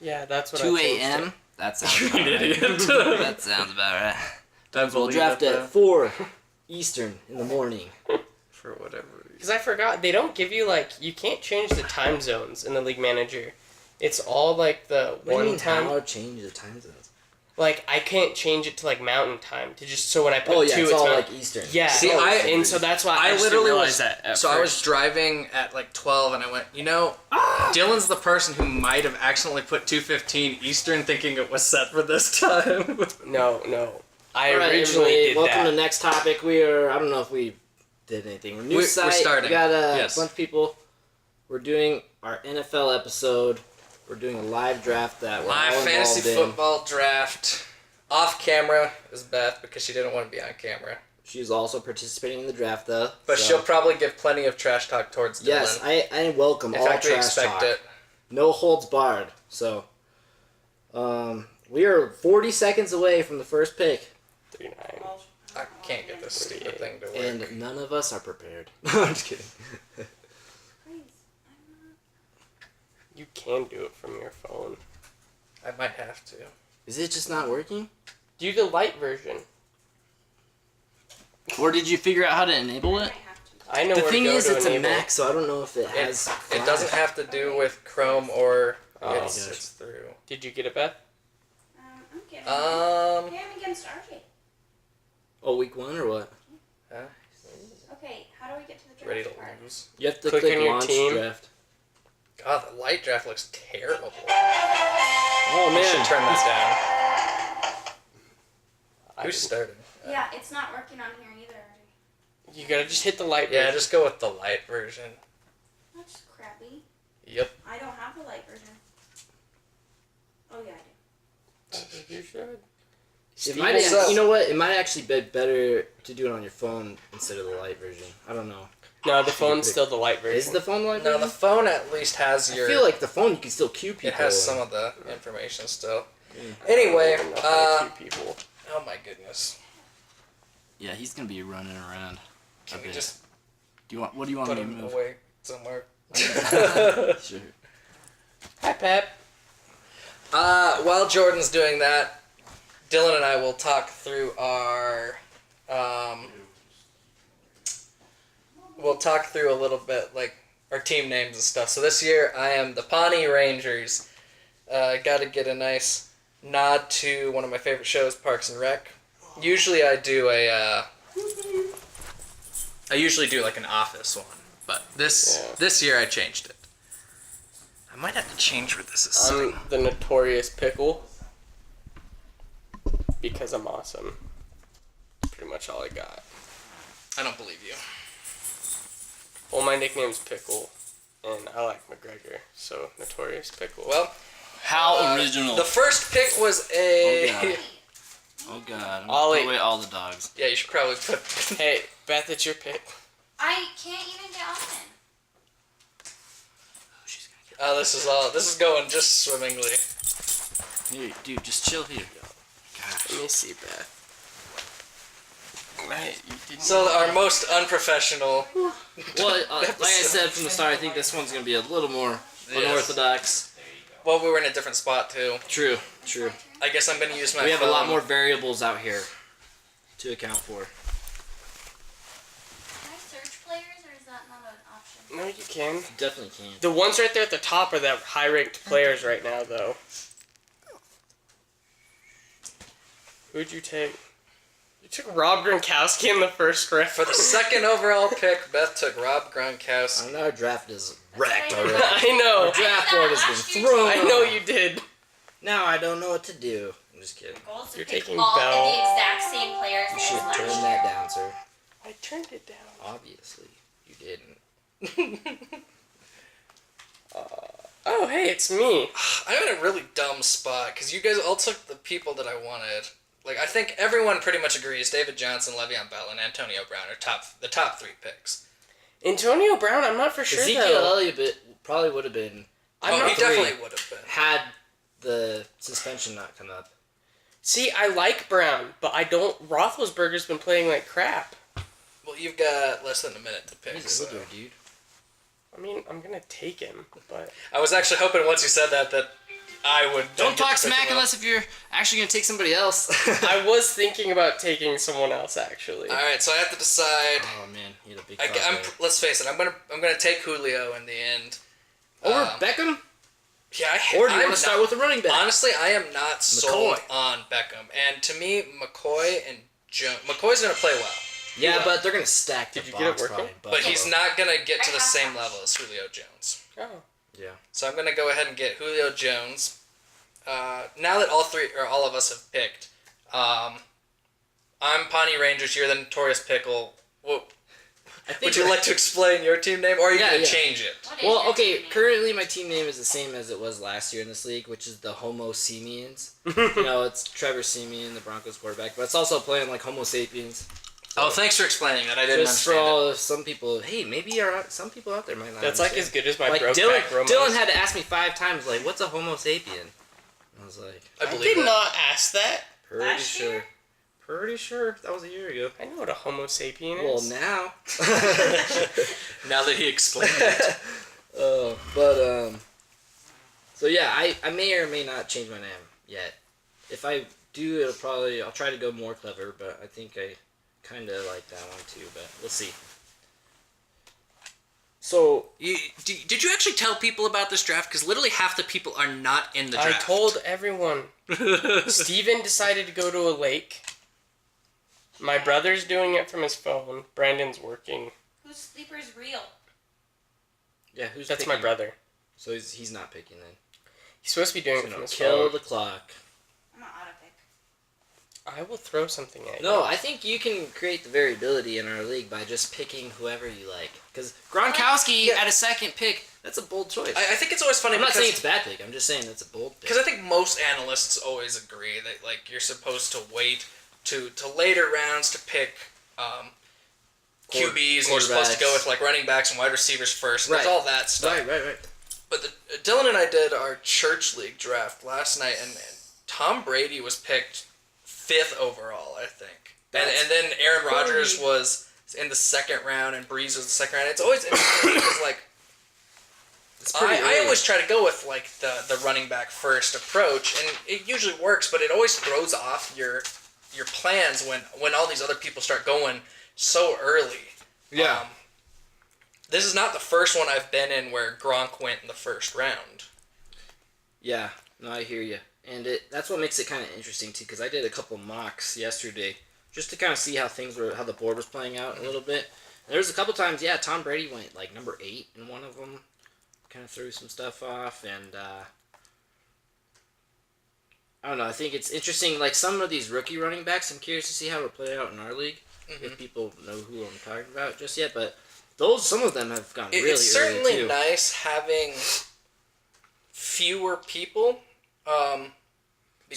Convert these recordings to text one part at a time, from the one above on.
Yeah, that's what 2 I changed a.m.? it. That sounds about You're an right. idiot. That sounds about right. We'll draft at 4 Eastern in the morning. For whatever reason. Because I forgot, they don't give you, like, you can't change the time zones in the League Manager. It's all, like, the What do you one mean time. how change the time zones? Like, I can't change it to, like, mountain time. To just, so when I put Oh, yeah, 2, it's all, mountain. like, Eastern. Yeah. See, and so that's why I I just literally didn't was. realize that at So I was first. driving at like 12, and I went, Dylan's the person who might have accidentally put 2:15 Eastern, thinking it was set for this time. No. I All right, originally everybody, did welcome that. to the next topic. I don't know if we did anything. We're new We're site. starting. We got Yes. a bunch of people. We're doing our NFL episode. We're doing a live draft that we're Live all fantasy involved in. football draft. Off camera is Beth because she didn't want to be on camera. She's also participating in the draft, though. But so. she'll probably give plenty of trash talk towards Dylan. Yes, I welcome In all fact, we trash expect talk. it. No holds barred. So, we are 40 seconds away from the first pick, 39. I can't get this stupid thing to work. and none of us are prepared. No, I'm just kidding. You can do it from your phone. I might have to. Is it just not working? Do the light version. Or did you figure out how to enable it? I know The where thing to go is, to it's a enable. Mac, so I don't know if it has. It doesn't have to do with Chrome or gosh. it's through. Did you get it, Beth? I'm kidding. Um. I'm against RJ. Oh, week 1 or what? Okay, how do we get to the draft Ready to part? lose. You have to Click click on your launch team. draft. God, the light draft looks terrible. Oh We should man, turn that down. I Who's didn't- starting? Yeah, it's not working on here either. You gotta just hit the light Yeah, version. just go with the light version. That's crappy. Yep. I don't have the light version. Oh yeah, I do. You should. it might. So- You know what? It might actually be better to do it on your phone instead of the light version. I don't know. No, the phone's still the light version. Is the phone the light No, version? the phone at least has your. I feel like the phone you can still cue people. it has and- some of the information still. Mm. Anyway, I don't know how to cue people. oh my goodness. Yeah, he's gonna be running around. Can Okay. we just What do you want put me to him move? away somewhere? Sure. Hi, Pep. While Jordan's doing that, Dylan and I will talk through our. We'll talk through a little bit, like, our team names and stuff. So this year, I am the Pawnee Rangers. Got to get a nice nod to one of my favorite shows, Parks and Rec. Usually I do I usually do, like, an Office one. But this year I changed it. I might have to change where this is sitting. I'm the notorious pickle. Because I'm awesome. That's pretty much all I got. I don't believe you. Well, my nickname's Pickle, and I like McGregor, so Notorious Pickle. Well, How original. the first pick was a... Oh, God. Oh god. I'm Ollie. gonna put away all the dogs. Yeah, you should probably put... Hey, Beth, it's your pick. I can't even get on. Oh, she's gonna get. Oh, this is going just swimmingly. Here, dude, just chill here. Gosh. Let me see, Beth. Right, you didn't. So our most unprofessional... Well, like I said from the start, I think this one's gonna be a little more unorthodox. Well, we were in a different spot, too. True. I guess I'm going to use my We have phone. a lot more variables out here to account for. Can I search players or is that not an option? No, you can. Definitely can. The ones right there at the top are the high-ranked players right now, though. Who'd you take? You took Rob Gronkowski in the first round. For the second overall pick, Beth took Rob Gronkowski. I know our draft is wrecked That's already. I know. Our draft board has been thrown. I know you did. Now I don't know what to do. I'm just kidding. Goal is to You're pick taking all Bell. of the exact same players You as should last turn year. that down, sir. I turned it down. Obviously, you didn't. Oh, hey, it's me. I'm in a really dumb spot, because you guys all took the people that I wanted. Like, I think everyone pretty much agrees David Johnson, Le'Veon Bell, and Antonio Brown are the top 3 picks. Antonio Brown, I'm not for sure, Ezekiel though. Elliott probably would have been I'm Oh, not he three. definitely would have been. had the suspension not come up. See, I like Brown, but I don't... Roethlisberger's been playing like crap. Well, you've got less than a minute to pick, He's a so... hooker, dude. I mean, I'm gonna take him, but... I was actually hoping once you said that I would Don't talk get to pick smack him up. unless if you're actually gonna take somebody else. I was thinking about taking someone else actually. All right, so I have to decide. Oh man, he had a big. Let's face it. I'm gonna take Julio in the end. Over Um, Beckham, Yeah, or do you I'm want to start with a running back? Honestly, I am not sold McCoy. on Beckham, and to me, McCoy and Jones. McCoy's gonna play well, Yeah, but they're gonna stack the Did you get it box working? probably, but he's not gonna get to I the have same that. level as Julio Jones. Oh. Yeah. So I'm gonna go ahead and get Julio Jones. Now that all of us have picked, I'm Pawnee Rangers. You're the Notorious Pickle. I think Would you like to explain your team name, or are you Yeah, gonna yeah. change it? What is Well, your okay. team name? Currently, my team name is the same as it was last year in this league, which is the Homo Semians. You know, it's Trevor Siemian, the Broncos quarterback, but it's also playing like Homo sapiens. Oh, thanks for explaining that. I didn't Just for understand it. all of some people, hey, maybe some people out there might not. That's like understand. as good as my Like Brokeback Romos. Dylan had to ask me 5 times, like, what's a Homo sapien? I was like, I I believe did it. not ask that. pretty Last sure. year? Pretty sure that was a year ago. I know what a Homo sapien Well, is. now. Now that he explained it. So yeah, I may or may not change my name yet. If I do, I'll try to go more clever, but I think I kind of like that one too, but we'll see. So, Did you actually tell people about this draft? Because literally half the people are not in the I draft. told everyone. Steven decided to go to a lake. My brother's doing it from his phone. Brandon's working. Whose sleeper is real? yeah, who's That's picking? my brother. So he's not picking then. He's supposed to be doing So it from his kill phone. the clock. I'm not auto pick. I will throw something at you. No, I think you can create the variability in our league by just picking whoever you like. Because Gronkowski at a second pick, that's a bold choice. I think it's always funny I'm not because saying it's a bad pick. I'm just saying that's a bold pick. because I think most analysts always agree that like you're supposed to wait to later rounds to pick QBs, and you're supposed to go quarterbacks. with like running backs and wide receivers first. And there's Right. all that stuff. Right. But Dylan and I did our church league draft last night, and Tom Brady was picked 5th overall, I think. That's And then Aaron Rodgers pretty- was in the 2nd round, and Breeze was the 2nd round. It's always interesting because like It's pretty I early. always try to go with like the running back first approach, and it usually works, but it always throws off your plans when all these other people start going so early. Yeah. This is not the first one I've been in where Gronk went in the first round. Yeah, no, I hear you, and that's what makes it kind of interesting too. Because I did a couple mocks yesterday just to kind of see how the board was playing out a little bit. And there was a couple times, yeah, Tom Brady went like number 8 in one of them, kind of threw some stuff off, and I don't know. I think it's interesting. Like some of these rookie running backs, I'm curious to see how it play out in our league. If people know who I'm talking about just yet, but some of them have gone really It's early certainly too. nice having fewer people. Because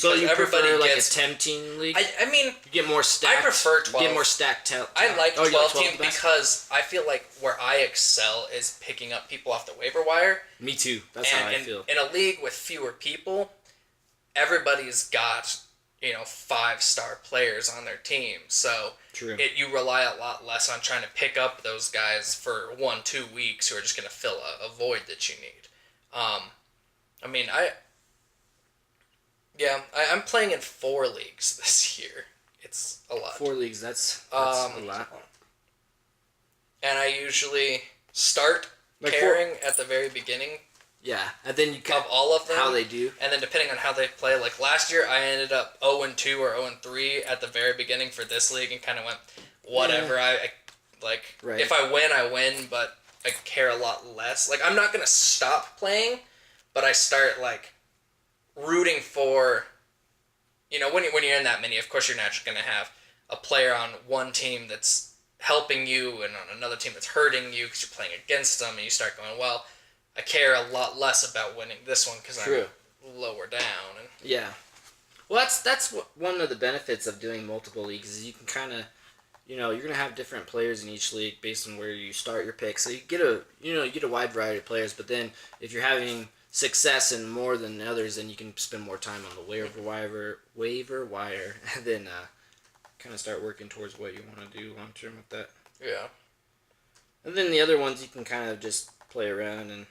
So you everybody prefer like gets. a 10-team league? I mean, You get more stacked. I prefer 12. Get more stacked. I like Oh, you 12 team the best? because I feel like where I excel is picking up people off the waiver wire. Me too. That's how I And feel. in a league with fewer people, everybody's got 5-star players on their team. So True. you rely a lot less on trying to pick up those guys for 1-2 weeks who are just going to fill a void that you need. I mean, I'm playing in 4 leagues this year. It's a lot. 4 leagues. That's a lot. And I usually start Like caring at the very beginning Yeah, and then you of cut all of them. how they do. And then depending on how they play, like last year I ended up 0-2 or 0-3 at the very beginning for this league and kind of went, whatever. I like, Right. if I win, but I care a lot less. Like, I'm not going to stop playing, but I start, like, rooting for, when you're in that many, of course you're naturally going to have a player on one team that's helping you and on another team that's hurting you because you're playing against them, and you start going, well, I care a lot less about winning this one because True. I'm lower down. And Yeah. Well, that's one of the benefits of doing multiple leagues is you can kind of, you're gonna have different players in each league based on where you start your pick. So you get a wide variety of players. But then if you're having success in more than others, then you can spend more time on the waiver wire, and then kind of start working towards what you want to do long term with that. yeah. And then the other ones you can kind of just play around, and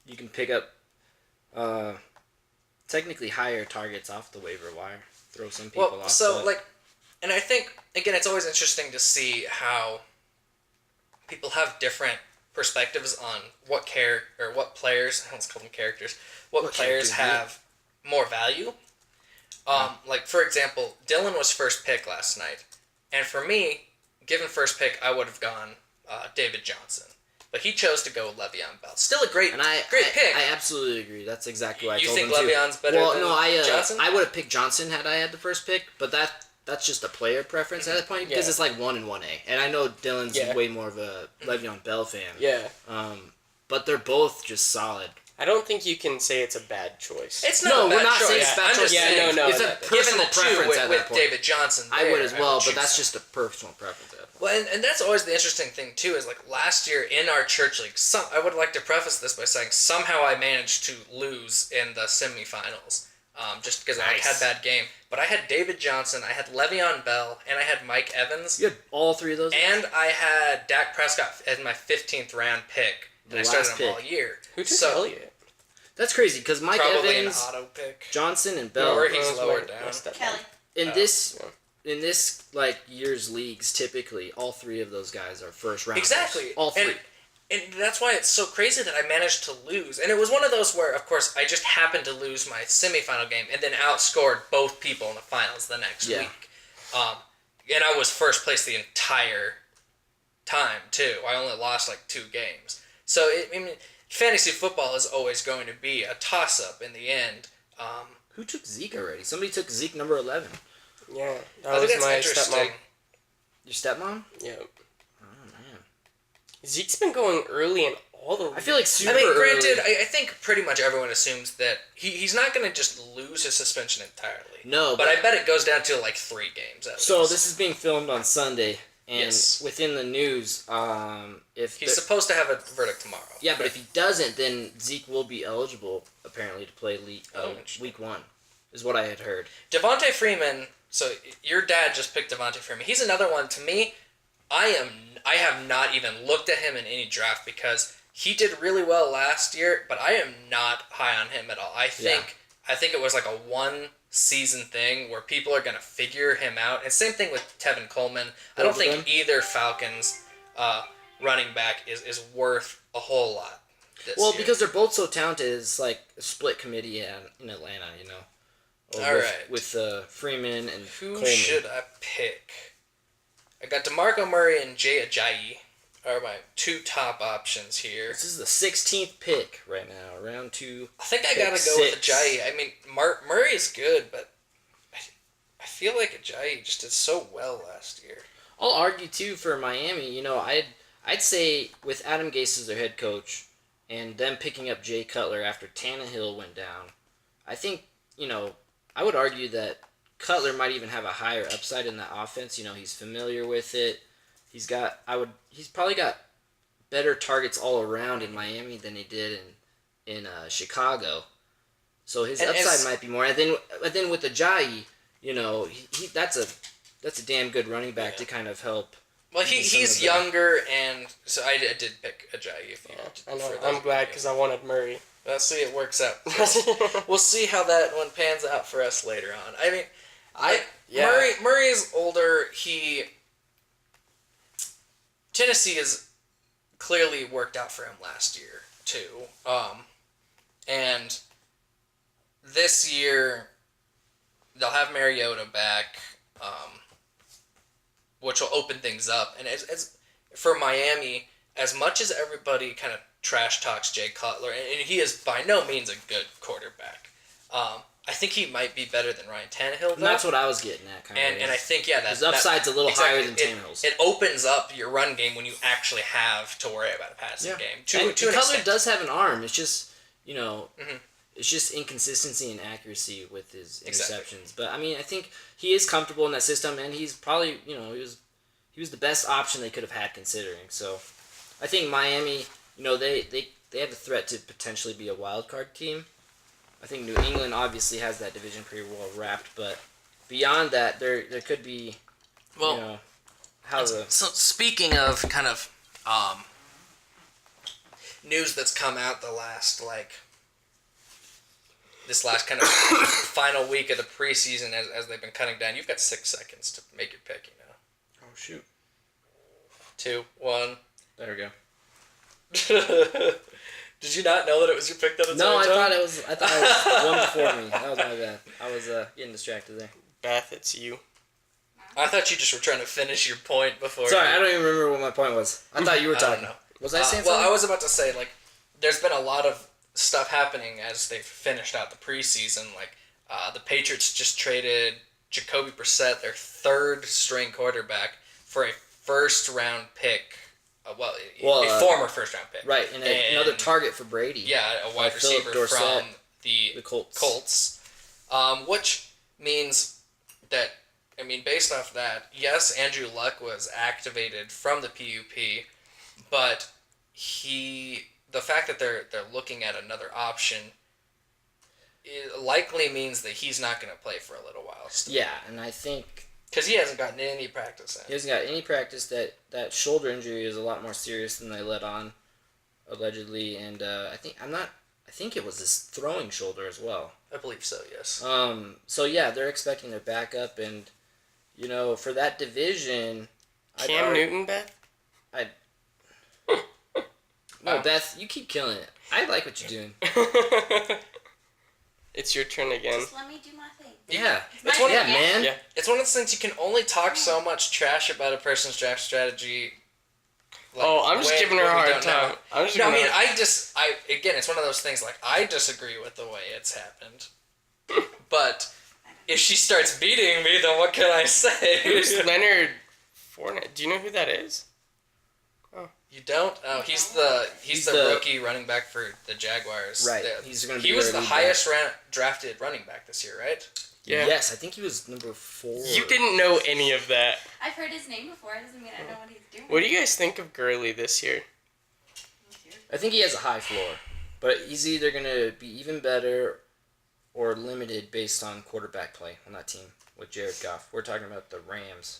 you can pick up technically hire targets off the waiver wire. Throw some people Well, off. so but and I think again, it's always interesting to see how people have different perspectives on what players. Let's call them characters. What players characters, have more value. Like for example, Dylan was first pick last night, and for me, given first pick, I would have gone David Johnson, but he chose to go Le'Veon Bell. Still a great pick. I absolutely agree. That's exactly what I You told think him too. Le'Veon's better than Johnson? I would have picked Johnson had I had the first pick, but that's just a player preference at that point because it's like 1 and 1A, and I know Dylan's way more of a Le'Veon Bell fan. Yeah. But they're both just solid. I don't think you can say it's a bad choice. It's not a bad we're not choice. saying it's a bad I'm choice. just saying, no, it's a that- given personal the two preference at with that point. David Johnson, I would as well, would but that's choose just a personal preference at that point. Well, and that's always the interesting thing too. Is like last year in our church league, I would like to preface this by saying somehow I managed to lose in the semifinals, just because I had a bad game. But I had David Johnson, I had Le'Veon Bell, and I had Mike Evans. You had all three of those? And I had Dak Prescott as my 15th round pick, and I started him all year. Who took Elliott? That's crazy because Mike Probably Evans, an auto pick. Johnson, and Bell. Or he's lower down. Kelly. In this like year's leagues, typically all three of those guys are first rounders. Exactly. All three. And that's why it's so crazy that I managed to lose. And it was one of those where, of course, I just happened to lose my semifinal game and then outscored both people in the finals the next week. And I was first place the entire time, too. I only lost like 2 games. So, I mean, fantasy football is always going to be a toss-up in the end. Who took Zeke already? Somebody took Zeke number 11. Yeah, I that think was that's my interesting. stepmom. Your stepmom? Yeah. Oh, man. Zeke's been going early in all the. I feel like super I mean, granted, early. I think pretty much everyone assumes that he's not going to just lose his suspension entirely. No, But I bet it goes down to like 3 games at So least. this is being filmed on Sunday, and Yes. within the news, if He's supposed to have a verdict tomorrow. yeah, but if he doesn't, then Zeke will be eligible apparently to play Interesting. week 1, is what I had heard. Devontae Freeman, so your dad just picked Devontae Freeman. He's another one to me. I have not even looked at him in any draft because he did really well last year, but I am not high on him at all. I think it was like a 1 season thing where people are going to figure him out. And same thing with Tevin Coleman. I don't think either Falcons running back is worth a whole lot this year. Because they're both so talented, it's like a split committee in Atlanta, you know. All right. With Freeman and Who Coleman. should I pick? I got DeMarco Murray and Jay Ajayi are my 2 top options here. This is the 16th pick right now, round 2. I think I pick gotta go with 6. Ajayi. I mean, Murray is good, but I feel like Ajayi just did so well last year. I'll argue too for Miami. You know, I'd say with Adam Gase as their head coach and them picking up Jay Cutler after Tannehill went down, I think I would argue that Cutler might even have a higher upside in that offense. You know, he's familiar with it. He's probably got better targets all around in Miami than he did in Chicago. So his upside might be more. And then with Ajayi, you know, that's a damn good running back to kind of help. Well, he's younger, and so I did pick Ajayi. I know. I'm glad because I wanted Murray. Let's see it works out. We'll see how that one pans out for us later on. I mean, Murray's older. Tennessee has clearly worked out for him last year too, and this year they'll have Mariota back, which will open things up. And as for Miami, as much as everybody kind of trash talks Jay Cutler, and he is by no means a good quarterback, I think he might be better than Ryan Tannehill. And that's what I was getting at. And I think his upside's a little higher than Tannehill's. It opens up your run game when you actually have to worry about a passing game. And To an Cutler extent. does have an arm. It's just it's just inconsistency and accuracy with his interceptions. But I mean, I think he is comfortable in that system, and he's probably he was the best option they could have had considering. So I think Miami, they have a threat to potentially be a wild card team. I think New England obviously has that division pretty well wrapped, but beyond that, there could be, So speaking of kind of news that's come out the last this last kind of final week of the preseason as they've been cutting down. You've got 6 seconds to make your pick, you know. Oh, shoot. 2, 1. There we go. Did you not know that it was your pick that it's No, I John? thought it was one before me. That was my bad. I was getting distracted there. Beth, it's you. I thought you just were trying to finish your point before. Sorry, I don't even remember what my point was. I thought you were I don't talking. know. Was I saying Well, something? I was about to say, like, there's been a lot of stuff happening as they've finished out the preseason. Like, the Patriots just traded Jacoby Brissett, their 3rd string quarterback, for a first-round pick. A former first-round pick. Right, and another target for Brady. Yeah, a wide Phillip receiver Dorsett, from the Colts. Which means that, I mean, based off that, yes, Andrew Luck was activated from the PUP, but the fact that they're looking at another option, it likely means that he's not going to play for a little while still. Yeah, and I think Because he hasn't gotten any practice in. he hasn't got any practice. That shoulder injury is a lot more serious than they let on, allegedly, and I think it was his throwing shoulder as well. I believe so, yes. So yeah, they're expecting their backup, and you know, for that division, Cam Newton, Beth? No, Beth, you keep killing it. I like what you're doing. It's your turn again. Just let me do my thing. Yeah, It's My one of- turn, man. Yeah. It's one of those things you can only talk so much trash about a person's draft strategy. Like, I'm just giving her a when we hard don't time. know. I'm just No, I giving mean, her- again, it's one of those things, like, I disagree with the way it's happened. But if she starts beating me, then what can I say? Who's Leonard Fournette? Do you know who that is? You don't? Oh, he's the rookie running back for the Jaguars. Right. He's gonna be He was their the lead highest drafted running back this year, right? Yeah. Yes, I think he was number 4. You didn't know any of that. I've heard his name before. It doesn't mean I know what he's doing. What do you guys think of Gurley this year? I think he has a high floor, but he's either going to be even better or limited based on quarterback play on that team with Jared Goff. We're talking about the Rams.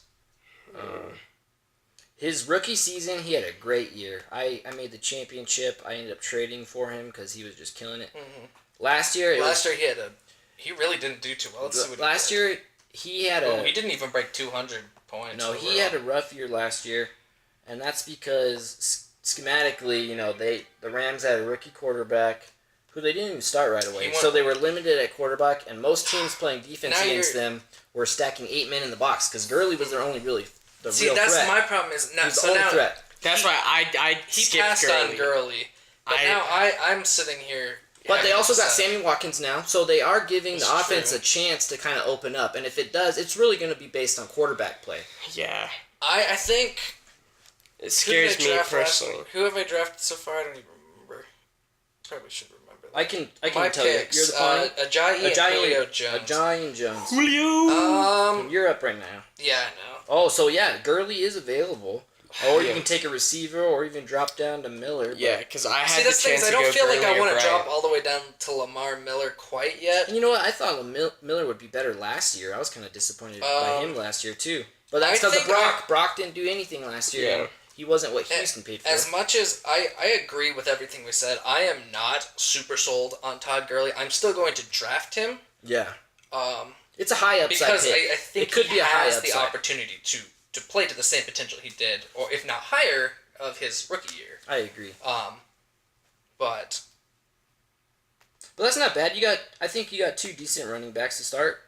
His rookie season, he had a great year. I made the championship. I ended up trading for him because he was just killing it. Mm-hmm. Last year, he really didn't do too well. Let's see what last year he had he didn't even break 200 points. No, overall. he had a rough year last year, and that's because schematically, you know, the Rams had a rookie quarterback who they didn't even start right away, so they were limited at quarterback, and most teams playing defense against them were stacking 8 men in the box because Gurley was their only real threat. My problem is now. He's the So only now threat. That's why I he skipped passed Gurley. on Gurley, but now I'm sitting here. But they also got having to Sammy Watkins now, so they are giving That's the offense true. a chance to kind of open up, and if it does, it's really going to be based on quarterback play. Yeah. I think It scares me personally. Who have I drafted so far? I don't even remember. Probably should remember that. I can My tell picks, you. You're the point. Ajayi and Julio Jones. Ajayi and Jones. Julio! You're up right now. Yeah, I know. Oh, so yeah, Gurley is available. Or you Yeah. can take a receiver or even drop down to Miller. But, Yeah, because I See, had the that's the thing chance is I to go don't feel like Gurley I or want to drop Bryant. all the way down to Lamar Miller quite yet. And you know what? I thought Miller would be better last year. I was kind of disappointed by him last year, too. But that's I because of think Brock. Brock didn't do anything last year. Yeah. And he wasn't what Houston paid for. As much as I agree with everything we said, I am not super sold on Todd Gurley. I'm still going to draft him. Yeah. Um, It's a high upside because pick. I think it could he be a high has upside. the opportunity to play to the same potential he did, or if not higher, of his rookie year. I agree. But But that's not bad. I think you got 2 decent running backs to start.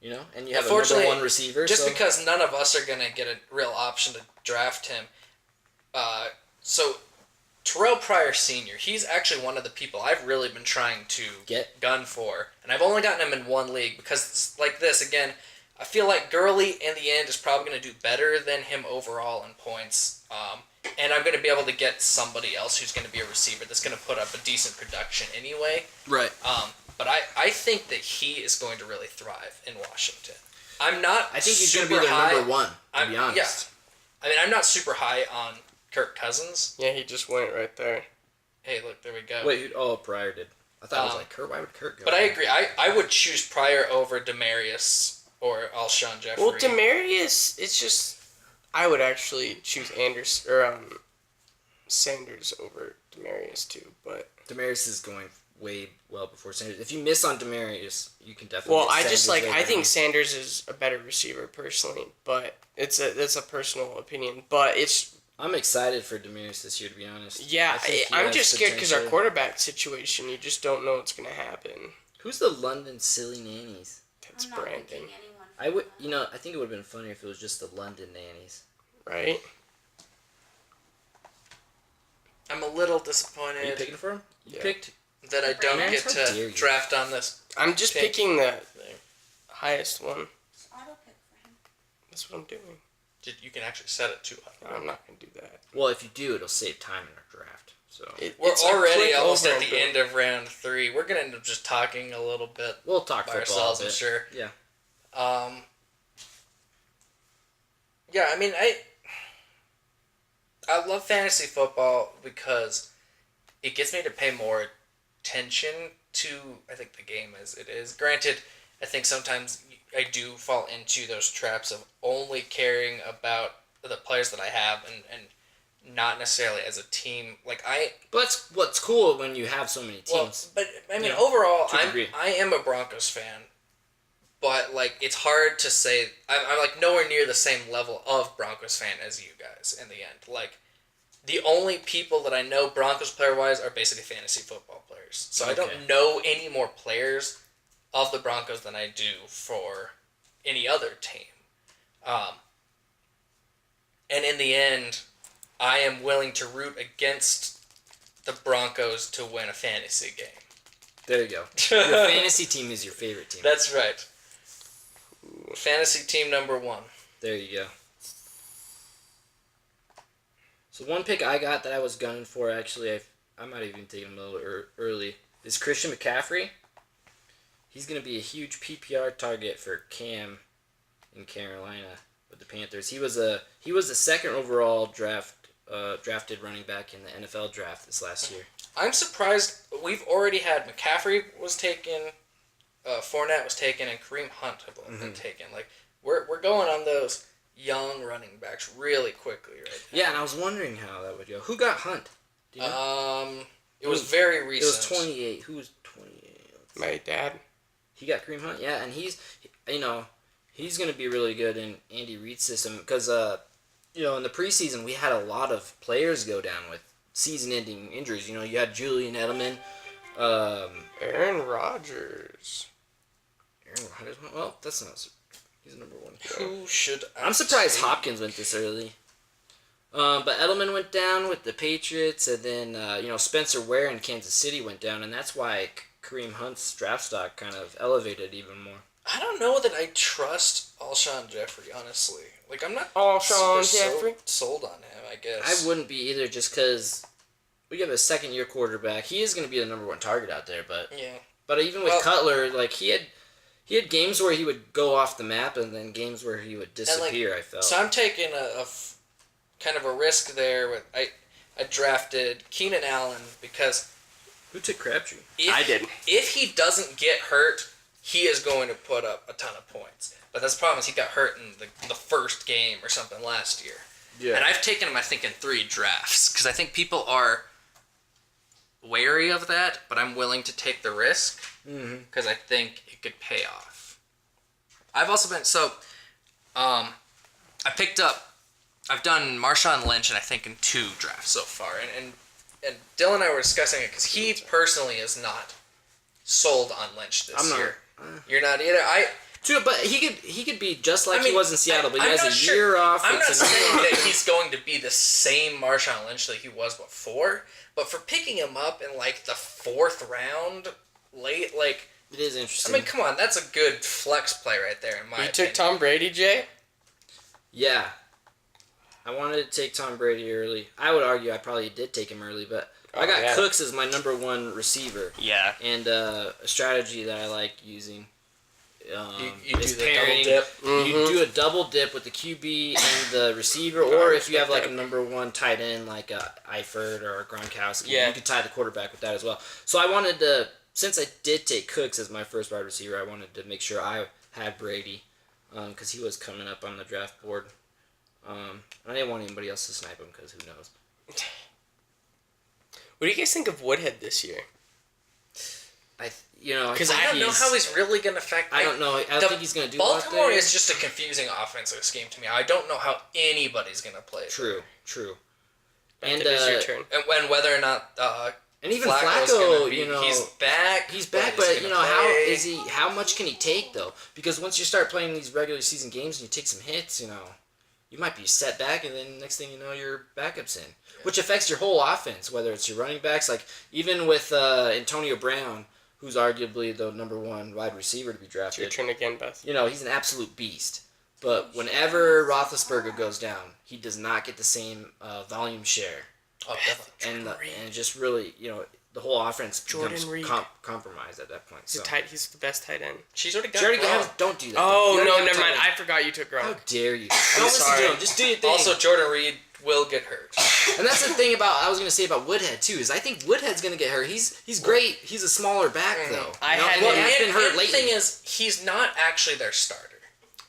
You know, and you have a unfortunately, number 1 receiver. just so. because none of us are going to get a real option to draft him. So Terrell Pryor Sr., he's actually one of the people I've really been trying to gun for. And I've only gotten him in 1 league because it's like this, again, I feel like Gurley in the end is probably going to do better than him overall in points. And I'm going to be able to get somebody else who's going to be a receiver that's going to put up a decent production anyway. Right. But I think that he is going to really thrive in Washington. I'm not I think he's super going to be their high. number 1, to be honest. Yeah. I mean, I'm not super high on Kirk Cousins. Yeah, he just went right there. Hey, look, there we go. Wait, Pryor did. I thought it was like Kurt. Why would Kurt go? But I agree. I would choose Pryor over Demarius or Alshon Jeffrey. Well, Demarius, it's just... I would actually choose Sanders over Demarius too, but... Demarius is going way well before Sanders. If you miss on Demarius, you can definitely. Well, get I just Sanders like later I think on. Sanders is a better receiver personally, but that's a personal opinion. But it's I'm excited for Demarius this year, to be honest. yeah, I think he I'm has just scared because our potential. quarterback situation. You just don't know what's gonna happen. Who's the London Silly Nannies? That's I'm not Brandon, picking anyone. I would, I think it would have been funnier if it was just the London Nannies. right? I'm a little Are you disappointed picking for him? You Yeah. picked. that I don't Man, get how dare to you. draft on this. I'm just Pick. picking the highest one. Just auto pick for him. That's what I'm doing. You can actually set it too high. I'm not gonna do that. Well, if you do, it'll save time in our draft. So We're It's a already click almost over at and the go. end of round 3. We're gonna end up just talking a little bit we'll talk by football ourselves, a I'm bit. sure. Yeah. Yeah, I mean, I love fantasy football because it gets me to pay more attention to, I think, the game as it is. Granted, I think sometimes I do fall into those traps of only caring about the players that I have and not necessarily as a team. Like, But that's what's cool when you have so many teams. well, but I mean, Yeah, overall, to a degree. I am a Broncos fan, but like it's hard to say. I'm like nowhere near the same level of Broncos fan as you guys. In the end, like the only people that I know Broncos player wise are basically fantasy football players. So I Okay. don't know any more players of the Broncos than I do for any other team. And in the end, I am willing to root against the Broncos to win a fantasy game. There you go. Your fantasy team is your favorite team. That's right. Fantasy team number 1. There you go. So one pick I got that I was gunning for, actually, I might have even taken him a little early, is Christian McCaffrey. He's going to be a huge PPR target for Cam in Carolina with the Panthers. He was the second overall drafted running back in the NFL draft this last year. I'm surprised we've already had McCaffrey was taken, Fournette was taken, and Kareem Hunt have both been taken. Like we're going on those young running backs really quickly right now. Yeah, and I was wondering how that would go. Who got Hunt? Do you know? It was very It recent. was 28. Who was 28? My dad. He got Kareem Hunt, yeah, and he's going to be really good in Andy Reid's system because, in the preseason we had a lot of players go down with season-ending injuries. You had Julian Edelman, Aaron Rodgers. Aaron Rodgers. Well, that's not. He's number 1. Who should I'm surprised take? Hopkins went this early. But Edelman went down with the Patriots, and then Spencer Ware in Kansas City went down, and that's why Kareem Hunt's draft stock kind of elevated even more. I don't know that I trust Alshon Jeffrey, honestly. Like I'm not Alshon super Jeffrey? sold on him, I guess. I wouldn't be either, just because we have a second-year quarterback. He is going to be the number 1 target out there, but even with Cutler, like he had games where he would go off the map, and then games where he would disappear. I felt. So I'm taking a kind of a risk there. With I drafted Keenan Allen because Who took Crabtree? I did. If he doesn't get hurt, he is going to put up a ton of points. But that's the problem is he got hurt in the first game or something last year. Yeah. And I've taken him, I think, in 3 drafts because I think people are wary of that, but I'm willing to take the risk because I think it could pay off. I've also been I've done Marshawn Lynch, and I think in 2 drafts so far, and Dylan and I were discussing it because he personally is not sold on Lynch this year. You're not either. True, but he could be just like I mean, he was in Seattle, but he I'm has not a sure- year off. I'm not It's a- saying that he's going to be the same Marshawn Lynch that he was before, but for picking him up in like the 4th round, late, like It is I interesting. mean, come on, that's a good flex play right there in my You opinion. took Tom Brady, Jay? Yeah. I wanted to take Tom Brady early. I would argue I probably did take him early, but I got yeah. Cooks as my number 1 receiver. Yeah. And a strategy that I like using. You do is the pairing- double dip. You do a double dip with the QB and the receiver, or if you have like a number 1 tight end like a Eifert or a Gronkowski, Yeah. you could tie the quarterback with that as well. So I wanted to, since I did take Cooks as my first wide receiver, I wanted to make sure I had Brady because he was coming up on the draft board. And I didn't want anybody else to snipe him because who knows. What do you guys think of Woodhead this year? 'Cause I don't know he's- how he's really going to affect. I don't know. I don't think he's going to do a lot Baltimore there. is just a confusing offensive scheme to me. I don't know how anybody's going to play it. True. And And it is your turn. And whether or not and even Flacco's Flacco, gonna be, he's back. he's back, is he but gonna how play? is he? How much can he take though? Because once you start playing these regular season games and you take some hits, you might be set back, and then next thing you know, your backup's in, which affects your whole offense. Whether it's your running backs, like even with Antonio Brown, who's arguably the number 1 wide receiver to be It's your drafted. turn again, Beth. He's an absolute beast. But whenever Roethlisberger goes down, he does not get the same volume share, Oh, definitely. and just really, the whole offense Jordan becomes Reed. compromised at that point. So. He's the best tight end. She's already got You already Gronk. have, don't do that. Oh, You already no, have never mind. Tony. I forgot you took How Gronk. dare you? Don't listen sorry. to him. Just do your thing. Also, Jordan Reed will get hurt. And that's the thing I was going to say about Woodhead, too, is I think Woodhead's going to get hurt. He's great. He's a smaller back, though. I had well, him- he's been hurt and lately. the thing is, he's not actually their starter.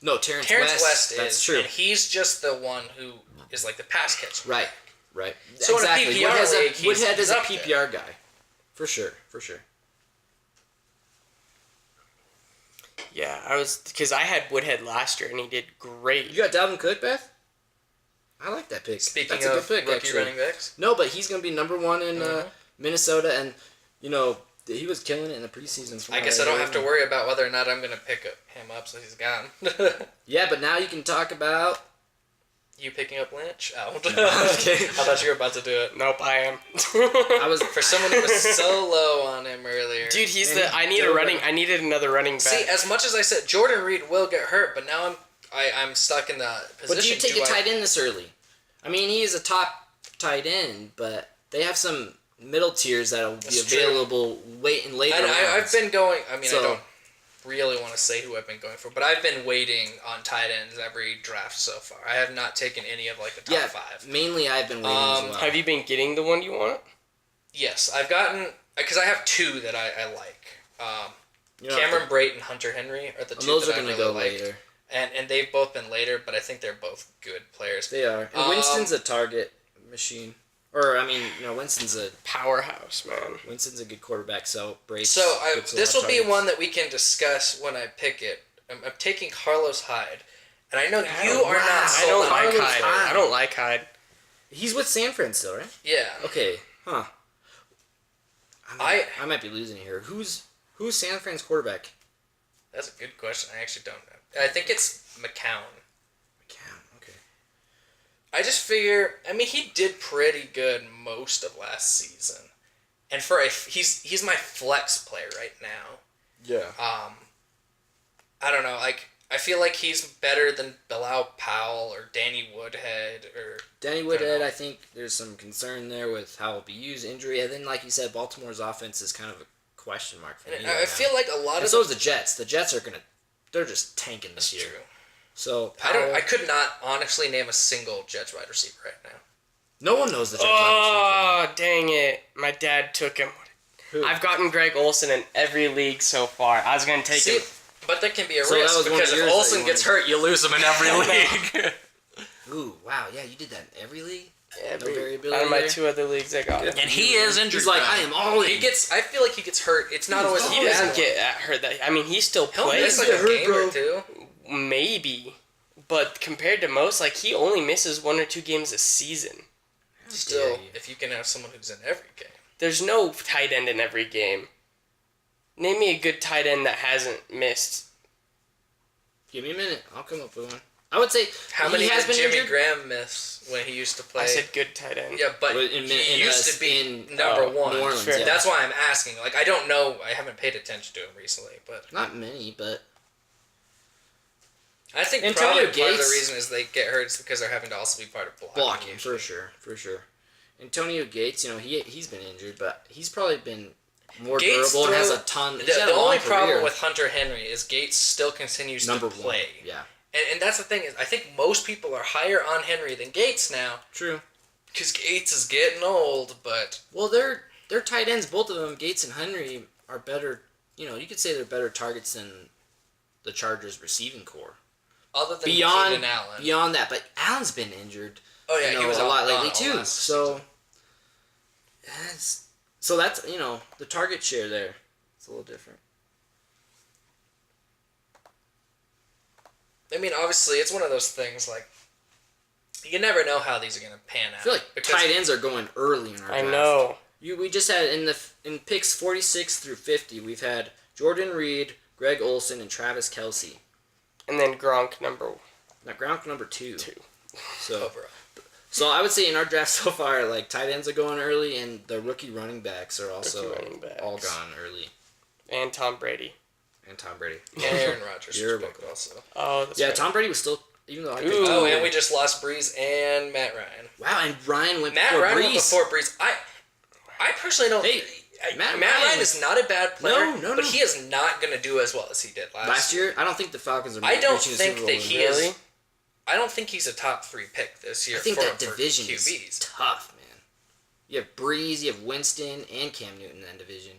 No, Terrence Terrence West, West that's is, true. and he's just the one who is like the pass catcher. Right. So in a exactly. PPR league, Woodhead he's is a up there. PPR guy. For sure. Yeah, because I had Woodhead last year and he did great. You got Dalvin Cook, Beth? I like that pick. Speaking That's of a good pick, rookie actually. running backs, No, but he's going to be number 1 in Mhm. Minnesota, and, he was killing it in the preseason. I guess I don't have to worry about whether or not I'm going to pick him up since he's gone. Yeah, but now you can talk about... You picking up Lynch? Oh. Okay. I thought you were about to do it. Nope, I am. I was... For someone who was so low on him earlier. Dude, And I needed another running back. See, as much as I said Jordan Reed will get hurt, but now I'm stuck in the position. But do you take a tight end this early? I mean, he is a top tight end, but they have some middle tiers that will be That's true. available late in later And I've rounds. been going. I mean, So- I don't really want to say who I've been going for, but I've been waiting on tight ends every draft so far. I have not taken any of like the top 5. Mainly I've been waiting as well. Have you been getting the one you want? Yes, I've gotten because I have 2 that I like. You know, Cameron Brate and Hunter Henry are the 2 those that are I going really to go like. later. And they've both been later, but I think they're both good players. They are. And Winston's a target machine. Or, I mean, Winston's a Powerhouse, man. good quarterback, so Brace. So gets a this lot will of be targets. one that we can discuss when I pick it. I'm taking Carlos Hyde, and I know I you don't- are not. wow. I sold don't on like Carlos Hyde. Hyde. I don't like Hyde. He's with San Fran still, right? Yeah. Okay. Huh. I might be losing here. Who's San Fran's quarterback? That's a good question. I actually don't know. I think it's McCown. McCown. Okay. I just figure. I mean, he did pretty good most of last season, and he's my flex player right now. Yeah. I don't know. Like I feel like he's better than Bilal Powell or Danny Woodhead or. Danny Woodhead, I think there's some concern there with how it'll be used, injury, and then like you said, Baltimore's offense is kind of a question mark for me. And right I now. feel like a lot And of so is the Jets. The Jets are they're just tanking this That's year. true. So I could not honestly name a single Jets wide receiver right now. no one knows the Jets. Oh, dang it. My dad took him. Who? I've gotten Greg Olson in every league so far. I was going to take him. But that can be a So that risk was one of because if yours that Olsen you gets wanted. hurt, you lose him in every league. Ooh, wow, yeah, you did that in every league. Every, variability out of my there? 2 other leagues, I got him. And he is injured. He's like, now. I am all in. I feel like he gets hurt. It's not always. He doesn't get hurt. I mean, he still He'll plays. miss like get a hurt, game bro. or 2. Maybe. But compared to most, like, he only misses 1 or 2 games a season. Still, you. if you can have someone who's in every game. There's no tight end in every game. Name me a good tight end that hasn't missed. Give me a minute. I'll come up with one. I would say How many he has did been Jimmy injured. Graham miss when he used to play? I said good tight end. yeah, but in- he in, used to be number oh, 1. New Orleans, Fair. yeah. That's why I'm asking. Like, I don't know. I haven't paid attention to him recently, but Not many, but I think Antonio probably part of the Gates- reason is they get hurt is because they're having to also be part of blocking. blocking for sure. Antonio Gates, he's been injured, but he's probably been more Gates durable and has throw- a ton. The, he's had a the long only problem career. with Hunter Henry is Gates still continues number to play. 1. Yeah, And that's the thing is, I think most people are higher on Henry than Gates now true. because Gates is getting old. But Well, they're tight ends. Both of them, Gates and Henry, are better. You could say they're better targets than the Chargers' receiving core. other than Beyond Keenan Allen, beyond that, but Allen's been injured. oh yeah, he was a lot gone lately all too. last So season. that's the target share there. It's a little different. I mean, obviously, it's one of those things, like, you never know how these are going to pan out. I feel like tight ends are going early in our I draft. know. We just had in picks 46 through 50, we've had Jordan Reed, Greg Olson, and Travis Kelce. And then Gronk number Now Gronk number 2. So, Overall. so I would say in our draft so far, like tight ends are going early, and the rookie running backs are also running backs. all gone early. and Tom Brady. And Tom Brady. And Aaron Rodgers You're was picked also. Oh, that's Yeah, right. Tom Brady was still, even though I picked Ooh. Oh, and we just lost Breeze and Matt Ryan. Wow, and Ryan went Matt before Ryan Breeze. went before Breeze. I personally don't. Hey, Matt Matt Ryan Ryan is not a bad player, No. but he is not going to do as well as he did Last year, I don't think the Falcons are I don't reaching the think Super that Bowl he win. is. I don't think he's a top 3 pick this year. I think for, that division for is QBs. tough, man. You have Breeze, you have Winston, and Cam Newton in that division.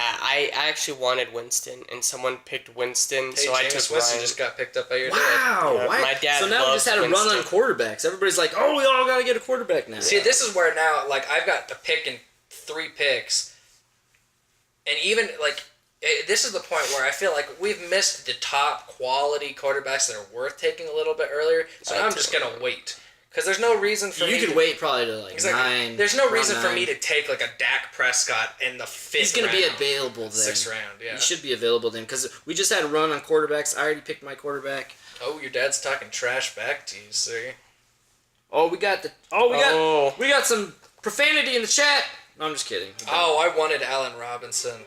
I actually wanted Winston, and someone picked Winston, Hey, so I James took Winston Ryan. just got picked up by your dad. Wow! Yeah, why? my dad so now we loves just had a run on Winston. quarterbacks. Everybody's like, "Oh, we all gotta get a quarterback now." See, this is where now, like, I've got to pick in 3 picks, and even like, this is the point where I feel like we've missed the top quality quarterbacks that are worth taking a little bit earlier. So now I'm just gonna wait because there's no reason for me. You could to, wait probably to like Exactly. 9. There's no round reason for 9. me to take like a Dak Prescott in the 5th. He's gonna be round, available then. 6th round. Yeah. He should be available then because we just had a run on quarterbacks. I already picked my quarterback. Oh, your dad's talking trash back to you, sir. Oh, we got we got some profanity in the chat. No, I'm just kidding. Oh, I wanted Allen Robinson.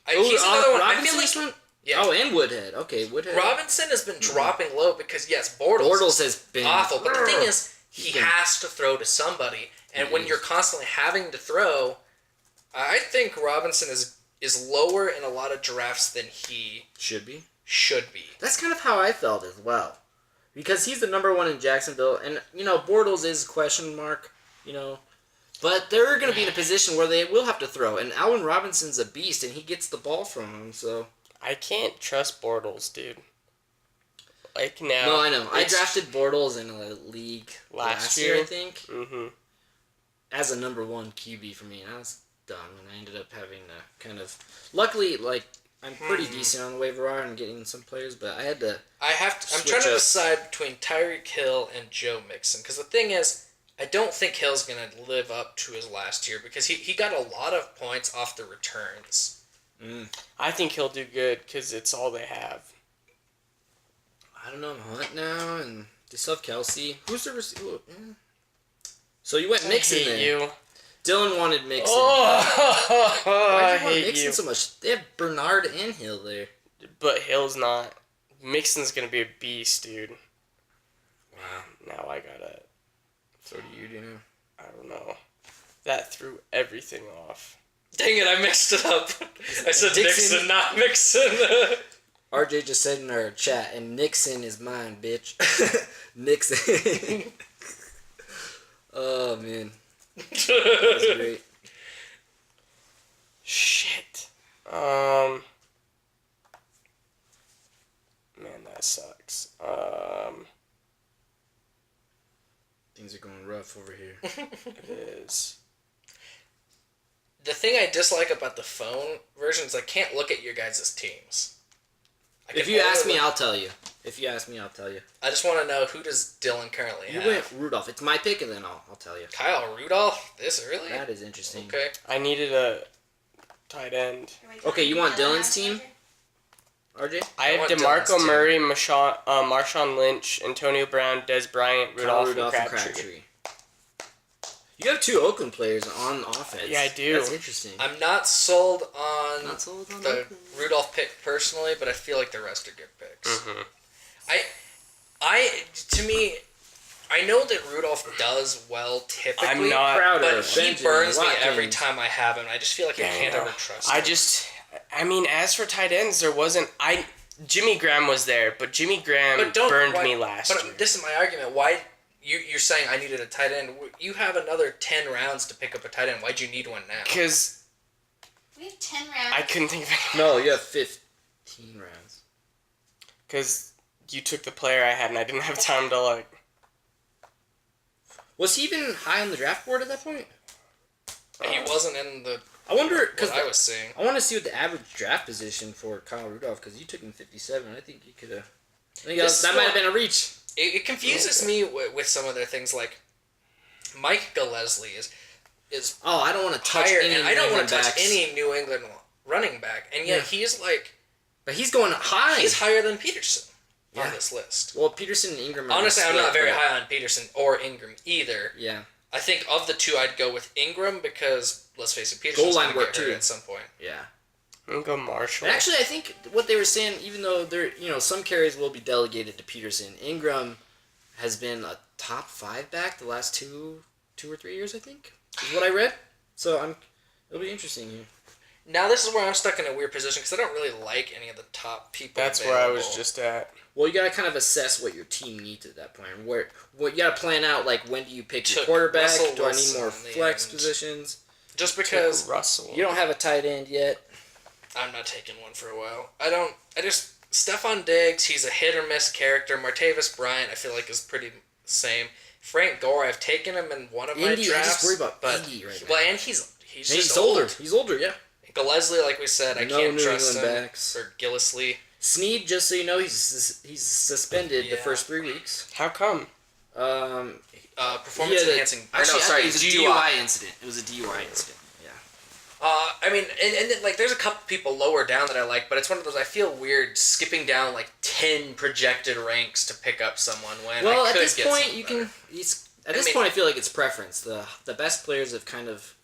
Oh, He's another one. I Robinson feel like this one? yeah. Oh, and Woodhead. Okay, Woodhead. Robinson has been dropping low because yes, Bortles has been awful. But the thing is, He's he been- has to throw to somebody, and He when is. you're constantly having to throw, I think Robinson is lower in a lot of drafts than he should be. should be. That's kind of how I felt as well, because he's the number 1 in Jacksonville, and Bortles is question mark, but they're going to be in a position where they will have to throw, and Allen Robinson's a beast, and he gets the ball from him. So I can't trust Bortles, dude. Like now. no, I know. I it's- drafted Bortles in a league last year, I think, Mhm. as a number 1 QB for me, and I was dumb, and I ended up having to kind of. Luckily, like I'm pretty decent on the waiver wire and getting some players, but I had to. I'm Switch trying to up. decide between Tyreek Hill and Joe Mixon because the thing is, I don't think Hill's going to live up to his last year because he got a lot of points off the returns. I think he'll do good because it's all they have. I don't know, Hunt now, and they still have Kelsey. Who's the receiver? So you went Mixon I hate then. you. Dylan wanted Mixon. Oh, Why I do you want hate Mixon you. so much? They have Bernard and Hill there. But Hill's not. Mixon's gonna be a beast, dude. Wow. Now I gotta. So do you, I don't know. That threw everything off. Dang it, I mixed it up. I said Dixon. Nixon, not Mixon. RJ just said in our chat, and Nixon is mine, bitch. Nixon. Oh, man. That's great. Shit. Man, that sucks. Things are going rough over here. It is. The thing I dislike about the phone version is I can't look at your guys' teams. I If can you only ask me, look- I'll tell you. If you ask me, I'll tell you. I just want to know who does Dylan currently You have. went Rudolph. It's my pick, and then I'll tell you. Kyle Rudolph? This early? That is interesting. Okay. I needed a tight end. Okay, you want Dylan's team? RJ? I have want DeMarco Dylan's team. Murray, Marshawn Lynch, Antonio Brown, Des Bryant, Kyle Rudolph, and Crabtree. You have 2 Oakland players on offense. Yeah, I do. That's interesting. I'm not sold on Not sold on the Oakland. Rudolph pick personally, but I feel like the rest are good picks. Mm-hmm. To me, I know that Rudolph does well typically. I'm not. Crowder, But he Benjamin, burns me Watkins. every time I have him. I just feel like I can't Yeah. ever trust I him. just, I mean, as for tight ends, there wasn't. Jimmy Graham was there, but Jimmy Graham burned why- me last But year. this is my argument. Why you're saying I needed a tight end? You have another 10 rounds to pick up a tight end. Why'd you need one now? Because We have 10 rounds. I couldn't think of any. No, you have 15 rounds. Because you took the player I had, and I didn't have time to like. Was he even high on the draft board at that point? He wasn't in the I wonder because what I was seeing. I want to see what the average draft position for Kyle Rudolph because you took him 57. I think you could have. I think that might have been a reach. It confuses me with some of their things like Mike Gillespie is Oh, I don't want to touch higher, any. and I don't want to touch backs. any New England running back, and yet he's like But he's going high. he's higher than Peterson on Yeah. this list. Well, Peterson and Ingram. Are Honestly, I'm split, not very but- high on Peterson or Ingram either. Yeah. I think of the two, I'd go with Ingram because let's face it, Peterson's Goal line going to work, get hurt too. at some point. Yeah. I'm gonna go Marshall. And actually, I think what they were saying, even though some carries will be delegated to Peterson, Ingram has been a top 5 back the last two or 3 years. I think is what I read. So it'll be interesting here. Now this is where I'm stuck in a weird position because I don't really like any of the top people. That's available. where I was just at. Well, you gotta kind of assess what your team needs at that point. What you gotta plan out, like when do you pick your Took quarterback? Russell Do I need Wilson more in the flex end. positions? Just because Took Russell. You don't have a tight end yet. I'm not taking one for a while. Stephon Diggs, he's a hit or miss character. Martavis Bryant, I feel like is pretty same. Frank Gore, I've taken him in one of my Indy, I drafts. just worry about but Indy right now. well, and he's He's just older. old. He's older. Yeah. Gillespie, like we said, I No can't New trust him. England backs. Or Gillislee. Snead, just so you know, he's suspended the Yeah. first 3 weeks. How come? Performance enhancing. Actually, sorry, it was a DUI incident. It was a DUI incident. Yeah. I mean, and then, like, there's a couple people lower down that I like, but it's one of those I feel weird skipping down like 10 projected ranks to pick up someone when Well, I at could this get point, someone you better. can. Point, I feel like it's preference. The best players have kind of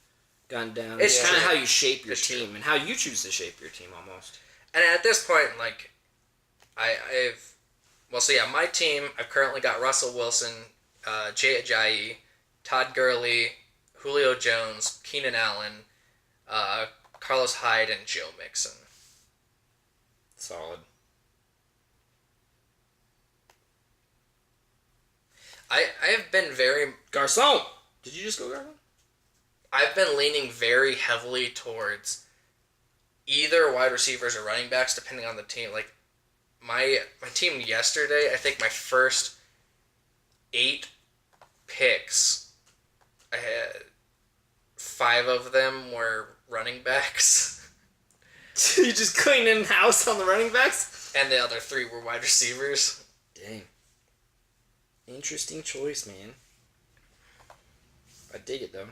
gone down. It's It's kind of true. how you shape your It's team true. and how you choose to shape your team almost. And at this point, like, my team, I've currently got Russell Wilson, Jay Ajayi, Todd Gurley, Julio Jones, Keenan Allen, Carlos Hyde, and Joe Mixon. Solid. I have been very Garcon. Did you just go Garcon? I've been leaning very heavily towards either wide receivers or running backs, depending on the team. Like my team yesterday, I think my first 8 picks, I had 5 of them were running backs, You just cleaning house on the running backs? and the other 3 were wide receivers. Dang. Interesting choice, man. I dig it though.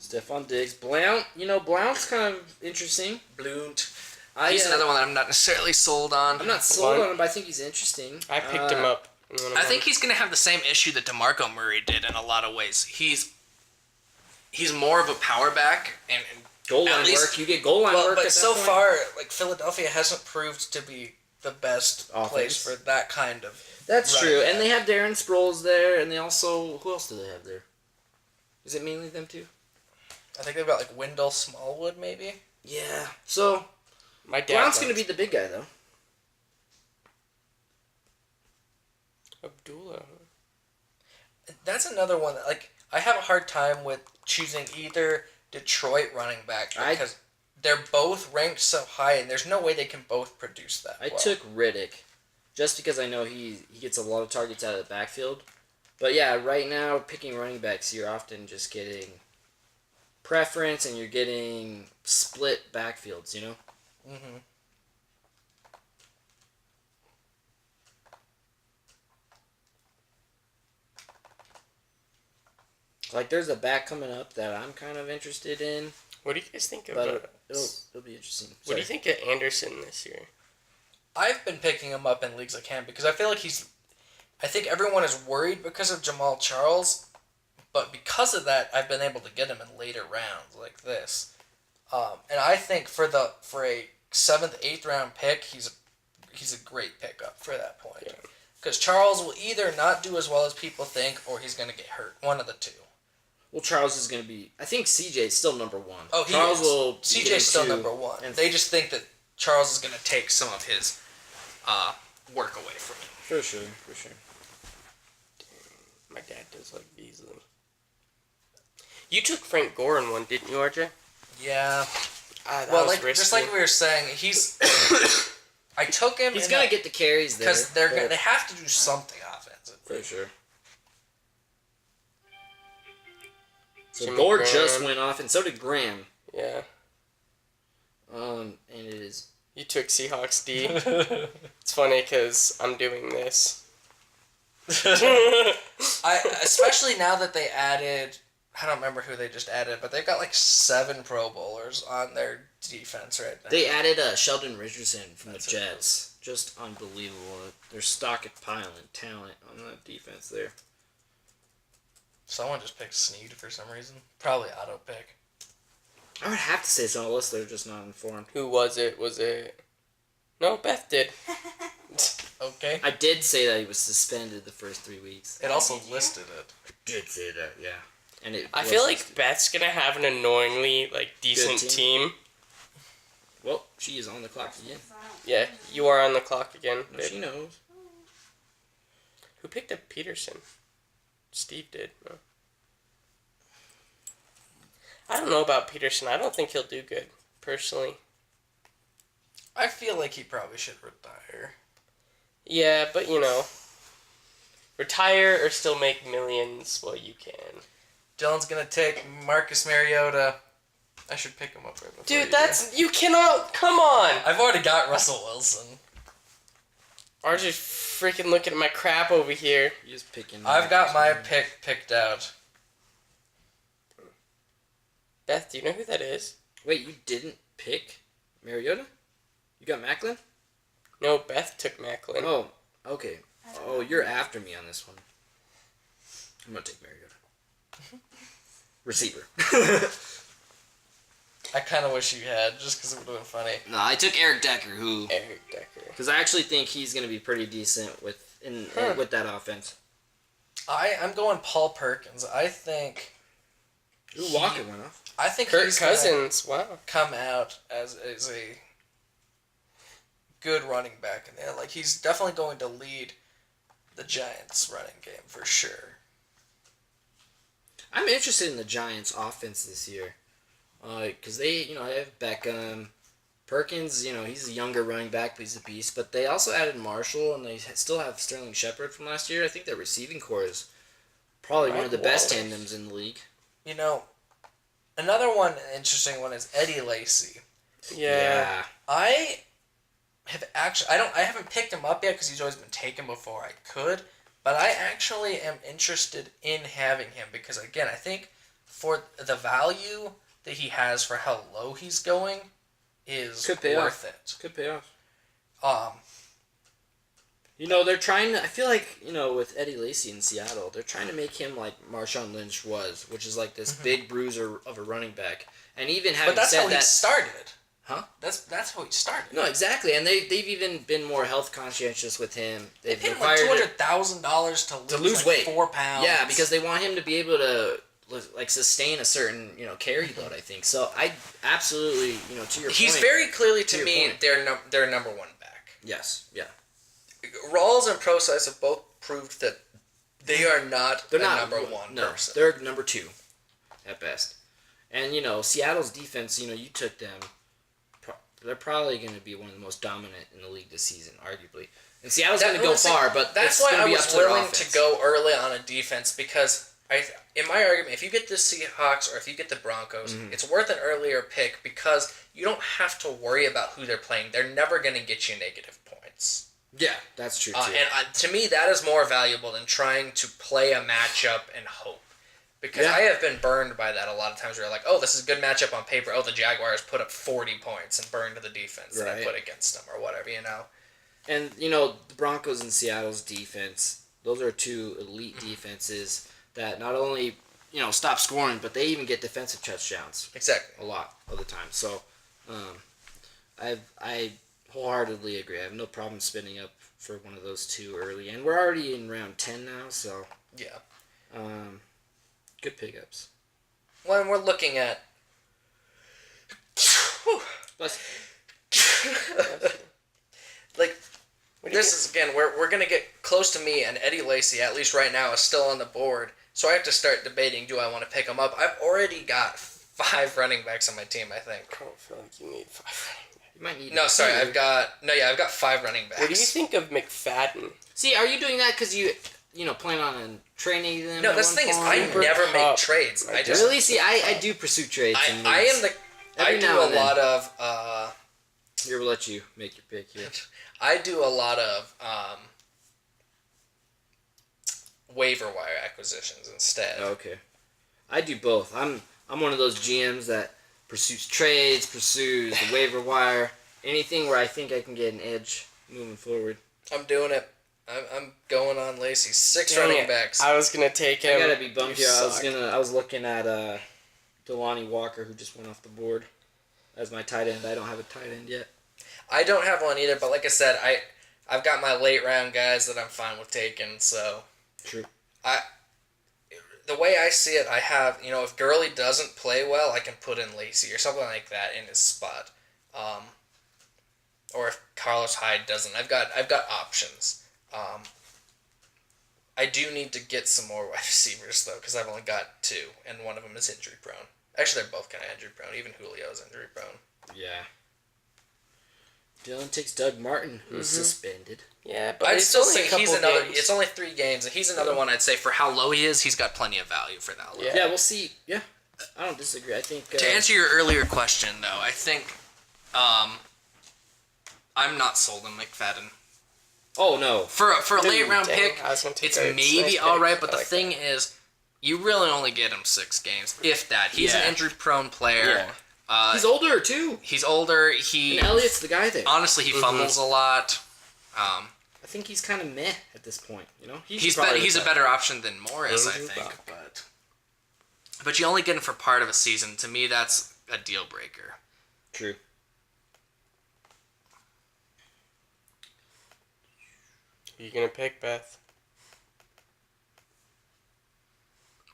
Stephon Diggs. Blount, Blount's kind of interesting. Blount. I, He's another one that I'm not necessarily sold on. I'm not sold Blount? on him, but I think he's interesting. I picked him up. I think he's going to have the same issue that DeMarco Murray did in a lot of ways. He's more of a power back, and Goal at line least- work. You get goal line work. but at so that point. far, like Philadelphia hasn't proved to be the best Offense. place for that kind of. That's running true. back. And they have Darren Sproles there, and they also who else do they have there? Is it mainly them two? I think they've got like Wendell Smallwood, maybe. Yeah. So My dad. Blount's gonna likes be the big guy though. Abdullah. That's another one that, like, I have a hard time with choosing either Detroit running back because they're both ranked so high, and there's no way they can both produce that. I well. took Riddick, just because I know he gets a lot of targets out of the backfield. But yeah, right now picking running backs, you're often just getting preference, and you're getting split backfields. Mm-hmm. Like there's a back coming up that I'm kind of interested in, What do you guys think of? but it'll be interesting. What do you think of Anderson this year? I've been picking him up in leagues I can because I feel like I think everyone is worried because of Jamal Charles, but because of that, I've been able to get him in later rounds like this. And I think for a 7th, 8th round pick, he's a great pickup for that point. Yeah. Because Charles will either not do as well as people think, or he's going to get hurt. One of the two. Well, Charles is going to be. I think CJ is still number one. Oh, he Charles is. will. CJ's still two, number 1. and They just think that Charles is going to take some of his work away from him. for sure. My dad does like Beasley. You took Frank Gore in one, didn't you, RJ? Yeah. That Well, was like risky. just like we were saying, I took him He's gonna get the carries there because they have to do something offensive. for sure. So Jimmy Gore Graham. just went off, and so did Graham. Yeah. And it is. You took Seahawks D. It's funny because I'm doing this. Especially now that they added, I don't remember who they just added, but they've got like 7 Pro Bowlers on their defense right now. They added Sheldon Richardson from That's the Jets. Just unbelievable. They're stockpiling talent on that defense there. Someone just picked Snead for some reason. Probably auto pick. I would have to say so, unless they're just not informed. Who was it? Was it? No, Beth did. Okay. I did say that he was suspended the first 3 weeks. It also listed it. I did say that, yeah. And I feel like Beth's gonna have an annoyingly decent Good team. Well, she is on the clock again. Yeah, you are on the clock again. No, Babe. she knows. Who picked up Peterson? Steve did. No. I don't know about Peterson. I don't think he'll do good, personally. I feel like he probably should retire. Yeah, but retire or still make millions while you can. Dylan's gonna take Marcus Mariota. I should pick him up right before Dude, you you cannot, come on! do. I've already got Russell Wilson. RJ's freaking looking at my crap over here. He's picking. I've got my pick picked out. Beth, do you know who that is? Wait, you didn't pick Mariota? You got Macklin? No, Beth took Macklin. Oh, okay. Oh, you're after me on this one. I'm gonna take Mariota. Receiver. I kind of wish you had, just because it would have been funny. No, I took Eric Decker, who... Eric Decker. Because I actually think he's going to be pretty decent with that offense. I'm going Paul Perkins. I think... Ooh, Walker went off. I think Kirk he's gonna Cousins, wow. come out as a good running back in there. Like, he's definitely going to lead the Giants' running game for sure. I'm interested in the Giants' offense this year. Because they have Beckham. Perkins, he's a younger running back, but he's a beast. But they also added Marshall, and they still have Sterling Shepard from last year. I think their receiving core is probably one of the best tandems in the league. Another one, interesting one, is Eddie Lacy. Yeah. I haven't picked him up yet because he's always been taken before I could, but I actually am interested in having him because, again, I think for the value that he has for how low he's going is worth it. Could pay off. They're trying to, I feel like, with Eddie Lacy in Seattle, they're trying to make him like Marshawn Lynch was, which is like this big bruiser of a running back. And even having But that's said how he started. Huh? That's how he started. No, exactly. And they've even been more health conscientious with him. They paid him like $200,000 to lose weight. 4 pounds. Yeah, because they want him to be able to sustain a certain carry load. I think so. I absolutely to your point. He's very clearly to me point. their number one back. Yes. Yeah. Rawls and Procise have both proved that they are not number one person. They're number 2 at best. And Seattle's defense. You took them. They're probably going to be one of the most dominant in the league this season, arguably. And Seattle's going to go far, but that's why I was willing to go early on a defense because in my argument, if you get the Seahawks or if you get the Broncos, it's worth an earlier pick because you don't have to worry about who they're playing. They're never going to get you negative points. Yeah, that's true too. And to me, that is more valuable than trying to play a matchup and hope. Because I have been burned by that a lot of times where you're like, oh, this is a good matchup on paper. Oh, the Jaguars put up 40 points and burned the defense that I put against them or whatever, And, the Broncos and Seattle's defense, those are 2 elite defenses that not only, stop scoring, but they even get defensive touchdowns. Exactly. A lot of the time. So, I wholeheartedly agree. I have no problem spinning up for one of those 2 early. And we're already in round 10 now, so... Yeah. Good pickups. When we're looking at... this is, again, we're going to get close to me, and Eddie Lacy, at least right now, is still on the board. So I have to start debating, do I want to pick him up? I've already got 5 running backs on my team, I think. I don't feel like you need 5 running backs. You might need... No, sorry, I've got 5 running backs. What do you think of McFadden? See, are you doing that because plan on training them? No, at this one thing is, point, I or- never make Cup. trades. I just Really? See, I do pursue trades. and I leagues. am the Every I do now a and then. lot of Here, we'll let you make your pick here. I do a lot of waiver wire acquisitions instead. Okay. I do both. I'm one of those GMs that pursues trades, pursues the waiver wire, anything where I think I can get an edge moving forward. I'm doing it. I'm going on Lacey. 6 Dang running it. backs. I was gonna take him. I gotta be bummed You here. suck. I was looking at Delanie Walker, who just went off the board as my tight end. I don't have a tight end yet. I don't have one either, but like I said, I've got my late round guys that I'm fine with taking. So True. the way I see it, I have, if Gurley doesn't play well, I can put in Lacey or something like that in his spot. Or if Carlos Hyde doesn't, I've got options. I do need to get some more wide receivers though, because I've only got 2, and one of them is injury prone. Actually, they're both kind of injury prone. Even Julio's injury prone. Yeah. Dylan takes Doug Martin, who's suspended. Yeah, but I'd it's still only say a couple he's another. games. It's only 3 games, and he's another one I'd say for how low he is, he's got plenty of value for that low. Yeah. Yeah, we'll see. Yeah, I don't disagree. I think To answer your earlier question, though, I think I'm not sold on McFadden. Oh no. For a late round Dang, pick, I was gonna take it's a maybe nice all pick. right, but I the like thing is, you really only get him 6 games, if that. He's an Yeah. injury prone player. He's older too. He's older. And Elliott's the guy there. Honestly, he fumbles a lot. I think he's kind of meh at this point. He's a better option than Morris, I think. But you only get him for part of a season. To me, that's a deal breaker. True. Who you gonna pick, Beth?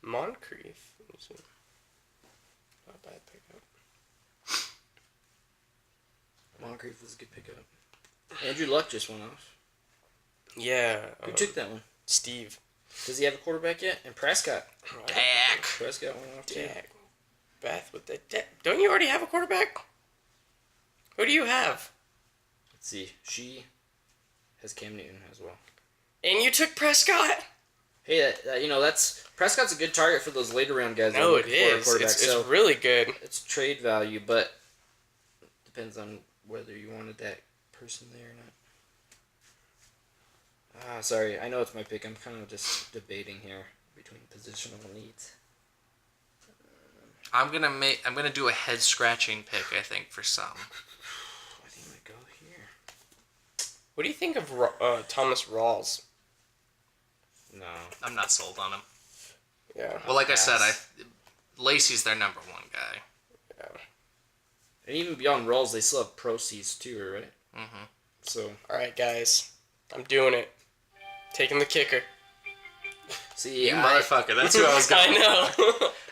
Moncrief. Let me see. Not a bad pickup. Moncrief was a good pickup. Andrew Luck just went off. Yeah. Who took that one? Steve. Does he have a quarterback yet? And Prescott. Dak. Prescott went off too. Dak. Beth with the... Don't you already have a quarterback? Who do you have? Let's see. She has Cam Newton as well. And you took Prescott? Hey, that's Prescott's a good target for those later round guys. that are No, it looking for a is. quarterback, It's so really good. it's trade value, but depends on whether you wanted that person there or not. Sorry, I know it's my pick. I'm kind of just debating here between positional needs. I'm gonna do a head scratching pick. I think for some. I think I might go here. What do you think of Thomas Rawls? No. I'm not sold on him. Yeah. Well, like I said, Pass. Lacey's their number 1 guy. Yeah. And even beyond rolls, they still have proceeds too, right? Mm-hmm. So All right, guys. I'm doing it. Taking the kicker. see, You motherfucker. That's who I was going. I know.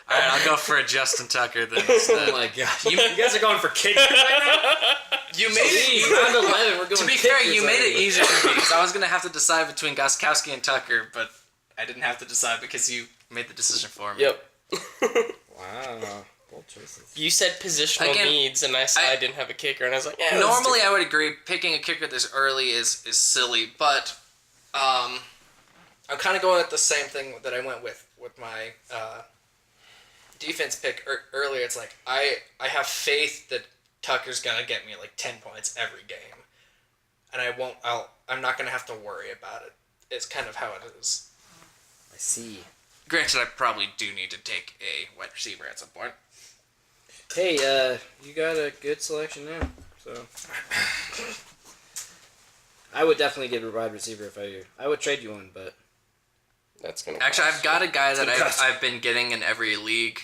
All right, I'll go for a Justin Tucker then Oh instead. my gosh, you guys are going for kickers right now. You made it. Jeez, round 11, we're going. To be fair, kickers you made it already. easier for me because I was gonna have to decide between Goskowski and Tucker, but I didn't have to decide because you made the decision for me. Yep. Wow, bold choices. You said positional Again, needs, and I said I I- didn't have a kicker, and I was like, yeah. Normally, I would agree picking a kicker this early is silly, but I'm kind of going with the same thing that I went with my defense pick earlier. It's like I have faith that Tucker's gonna get me like 10 points every game, and I'm not gonna have to worry about it. It's kind of how it is. I see. Granted, I probably do need to take a wide receiver at some point. Hey, you got a good selection now, so I would definitely get a wide receiver if I were you. I would trade you one, but That's gonna. Actually, cost I've got a guy that Good cost. I've been getting in every league.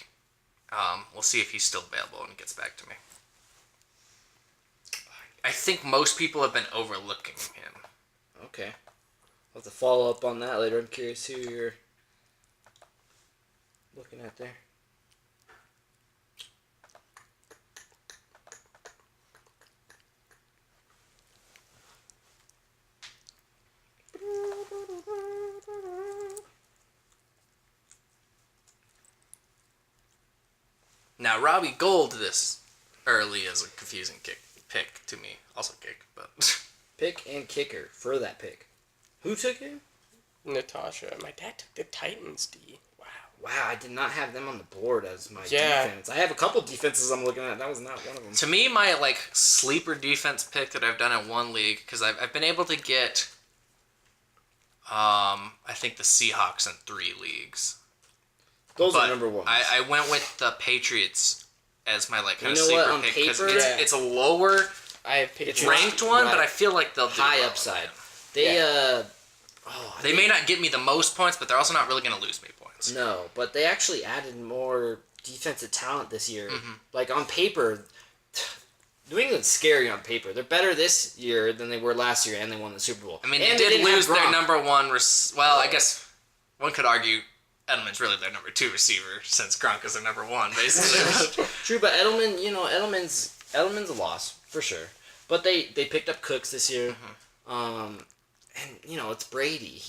We'll see if he's still available when he gets back to me. I think most people have been overlooking him. okay. I'll have to follow up on that later. I'm curious who you're looking at there. Now, Robbie Gold this early is a confusing pick to me. Also kick, but Pick and kicker for that pick. Who took him? Natasha. My dad took the Titans D. Wow. Wow, I did not have them on the board as my Yeah. defense. I have a couple defenses I'm looking at. That was not one of them. To me, my like sleeper defense pick that I've done in one league, because I've been able to get, I think the Seahawks in 3 leagues. Those But are number ones. I went with the Patriots as my like kind You of know what, sleeper on pick because paper- Yeah. it's a lower I have It's Patriots. ranked one, but right. I feel like they'll do High well. upside. They They may not get me the most points, but they're also not really going to lose me points. No, but they actually added more defensive talent this year. Like on paper, New England's scary on paper. They're better this year than they were last year, and they won the Super Bowl. I mean, and they did didn't have lose their Gronk. number one. Well, I guess one could argue Edelman's really their number 2 receiver since Gronk is their number 1, basically. True, but Edelman, Edelman's a loss for sure. But they picked up Cooks this year, and it's Brady.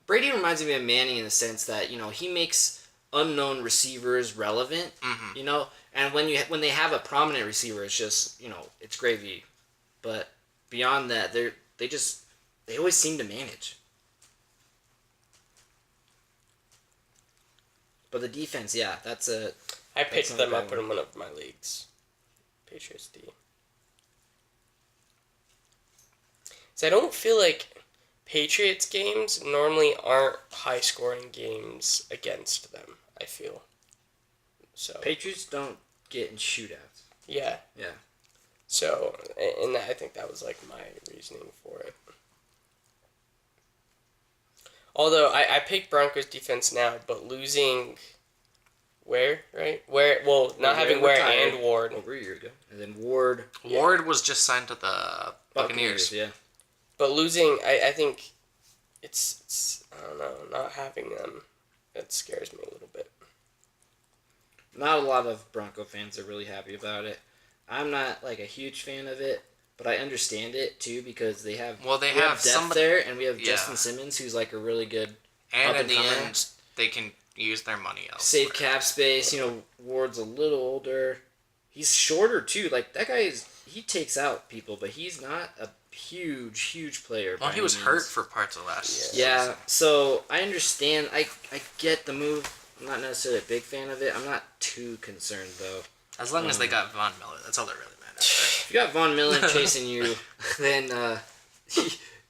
Brady reminds me of Manning in the sense that he makes unknown receivers relevant. And when they have a prominent receiver, it's just it's gravy. But beyond that, they always seem to manage. But the defense, yeah, that's a. I picked not them a bad up in one of my leagues. Patriots D. So I don't feel like Patriots games normally aren't high-scoring games against them, I feel. So Patriots don't get in shootouts. yeah. Yeah. So, and I think that was like my reasoning for it. Although I picked Broncos defense now, but losing Ware, right? Not having Ware retired and Ward. over a year ago, and then Ward. Ward was just signed to the Buccaneers. Yeah. But losing, I think it's I don't know, not having them, it scares me a little bit. Not a lot of Bronco fans are really happy about it. I'm not like a huge fan of it, but I understand it too because they have Well, they we have depth somebody- there, and we have Yeah. Justin Simmons, who's like a really good And up at and the comer. end, they can use their money elsewhere. Save cap space. Ward's a little older. He's shorter too. Like that guy he takes out people, but he's not a huge player. Well, by he was any hurt means. for parts of last Yeah, season. so I understand. I get the move. I'm not necessarily a big fan of it. I'm not too concerned though. As long as they got Von Miller, that's all that really matters. If you got Von Miller chasing you, then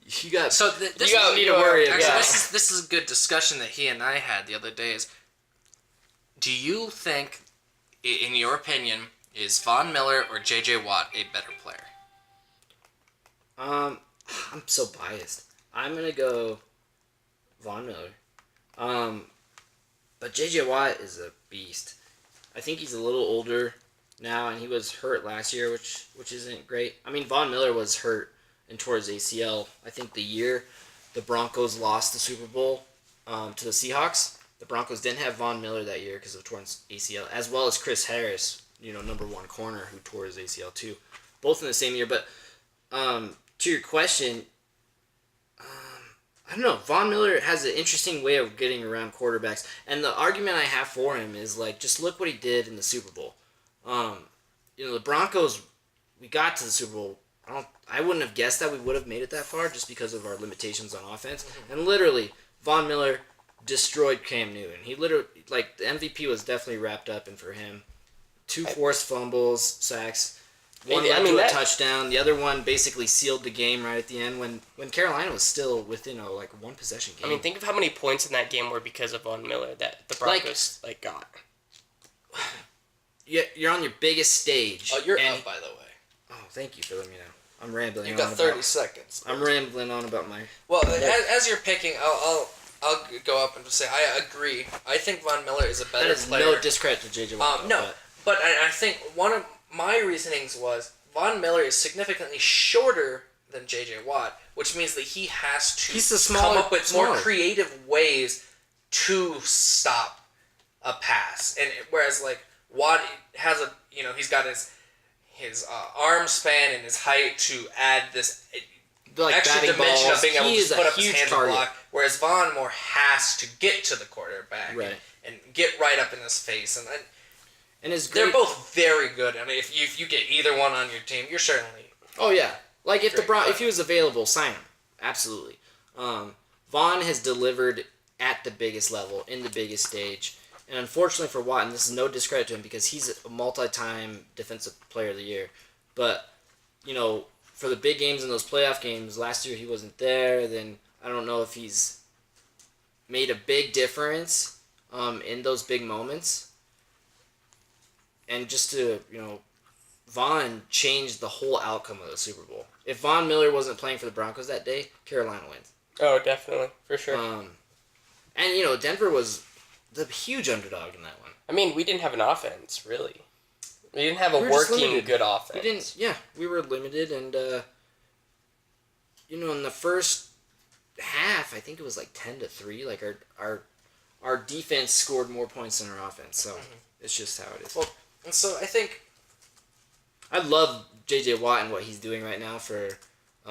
you got So this You got me to worry actually, about. this is a good discussion that he and I had the other day. Is do you think, in your opinion, is Von Miller or J.J. Watt a better player? I'm so biased. I'm gonna go Von Miller. But J.J. Watt is a beast. I think he's a little older now, and he was hurt last year, which isn't great. I mean, Von Miller was hurt and tore his ACL. I think the year the Broncos lost the Super Bowl to the Seahawks, the Broncos didn't have Von Miller that year because of torn ACL, as well as Chris Harris, number 1 corner who tore his ACL too, both in the same year. But to your question, I don't know. Von Miller has an interesting way of getting around quarterbacks, and the argument I have for him is like, just look what he did in the Super Bowl. The Broncos, we got to the Super Bowl. I wouldn't have guessed that we would have made it that far just because of our limitations on offense. And literally, Von Miller destroyed Cam Newton. He literally, the MVP was definitely wrapped up in for him. 2 forced fumbles, sacks. One led to a touchdown. The other one basically sealed the game right at the end when Carolina was still within a 1 possession game. I mean, think of how many points in that game were because of Von Miller that the Broncos got. You're on your biggest stage. Oh, you're and- up, by the way. Oh, thank you for letting me know. I'm rambling. You on got about- 30 seconds. I'm rambling on about my. Well, as you're picking, I'll go up and just say I agree. I think Von Miller is a better That is player. no discredit to JJ Watt. No, but I think one of my reasonings was Von Miller is significantly shorter than J.J. Watt, which means that he has to He's the come smaller- up with more smaller. creative ways to stop a pass. And whereas Watt has he's got his arm span and his height to add this extra batting dimension balls. of being able He to is put a up his huge hands target. and block, whereas Von more has to get to the quarterback Right. and get right up in his face. And his They're great- both very good. I mean, if you get either one on your team, you're certainly... Oh yeah, if Great, if he was available, sign him. Absolutely. Vaughn has delivered at the biggest level, in the biggest stage. And unfortunately for Watt, and this is no discredit to him because he's a multi-time defensive player of the year, but, for the big games and those playoff games, last year he wasn't there, then I don't know if he's made a big difference in those big moments. And just to, Vaughn changed the whole outcome of the Super Bowl. If Von Miller wasn't playing for the Broncos that day, Carolina wins. Oh, definitely. For sure. And Denver was the huge underdog in that one. I mean, we didn't have an offense, really. We didn't have a We were just working limited. good offense. We were limited, and in the first half, I think it was like 10-3. Like our defense scored more points than our offense, so it's just how it is. Well, and so I think I love J.J. Watt and what he's doing right now for the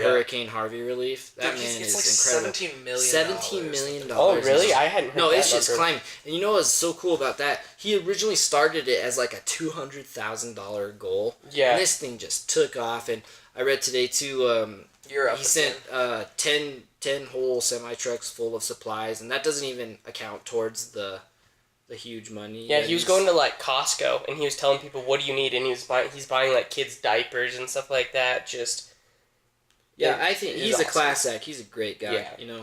Hurricane Harvey relief. That man it's is like incredible. $17 million. Oh, really? I hadn't heard No, that it's just number. climbing. And you know what's so cool about that? He originally started it as like a $200,000 goal. Yeah. And this thing just took off. And I read today too. You're up. He sent 10 whole semi trucks full of supplies, and that doesn't even account towards the huge money. Yeah, that he was he's- going to like Costco and he was telling people, "What do you need?" And he's buying like kids diapers and stuff like that. Just Yeah, I think He's he's a awesome. class act. He's a great guy. Yeah.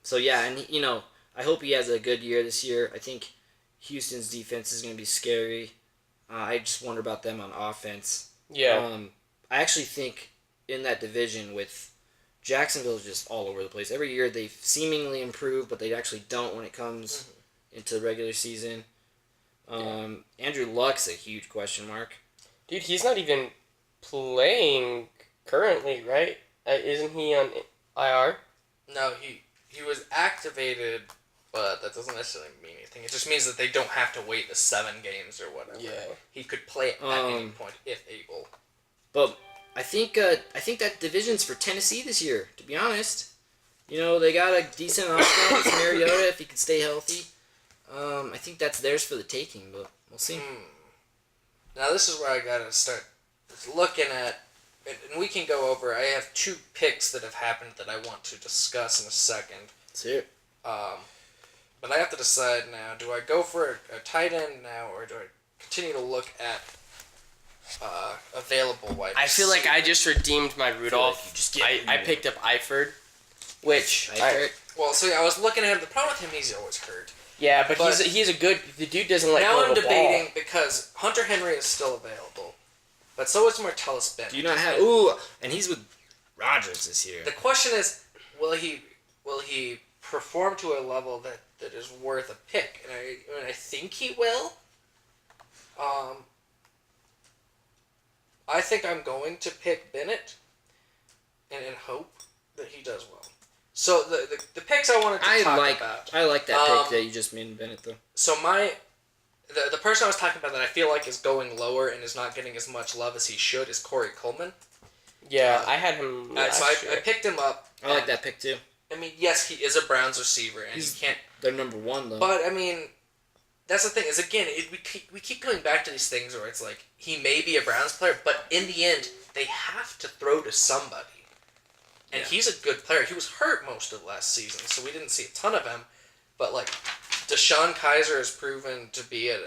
So yeah, and I hope he has a good year this year. I think Houston's defense is going to be scary. I just wonder about them on offense. yeah, I actually think in that division with Jacksonville is just all over the place. Every year they seemingly improve, but they actually don't when it comes into the regular season. Andrew Luck's a huge question mark. dude, he's not even playing currently, right? Isn't he on IR? No, he was activated, but that doesn't necessarily mean anything. It just means that they don't have to wait the 7 games or whatever. Yeah. He could play at any point if able. But I think that division's for Tennessee this year. To be honest, they got a decent offense. Mariota, if he can stay healthy, I think that's theirs for the taking. But we'll see. Now this is where I gotta start looking at, and we can go over. I have 2 picks that have happened that I want to discuss in a second. Let's hear it. But I have to decide now: do I go for a tight end now, or do I continue to look at available wide I feel like I receiver? just redeemed my Rudolph. you just get I Rudolph. picked up Eifert, which Well, so yeah, I was looking at him. The problem with him, he's always hurt. yeah, but But- he's a good. The dude doesn't like Now go I'm to the debating ball. because Hunter Henry is still available, but so is Martellus Bennett. Do you not have? Ooh, and he's with Rodgers this year. The question is, will he perform to a level that is worth a pick? And I think he will. I think I'm going to pick Bennett, and hope that he does well. So the picks I wanted to talk about. I like that pick that you just made in Bennett though. So the person I was talking about that I feel like is going lower and is not getting as much love as he should is Corey Coleman. Yeah, I had him. So last I year. picked him up. I like and, that pick too. I mean, yes, he is a Browns receiver, and He's- he can't. They're number 1 though. But I mean, that's the thing is again, we keep coming back to these things where it's like he may be a Browns player, but in the end they have to throw to somebody, and he's a good player. He was hurt most of last season, so we didn't see a ton of him. But like, Deshaun Kaiser has proven to be a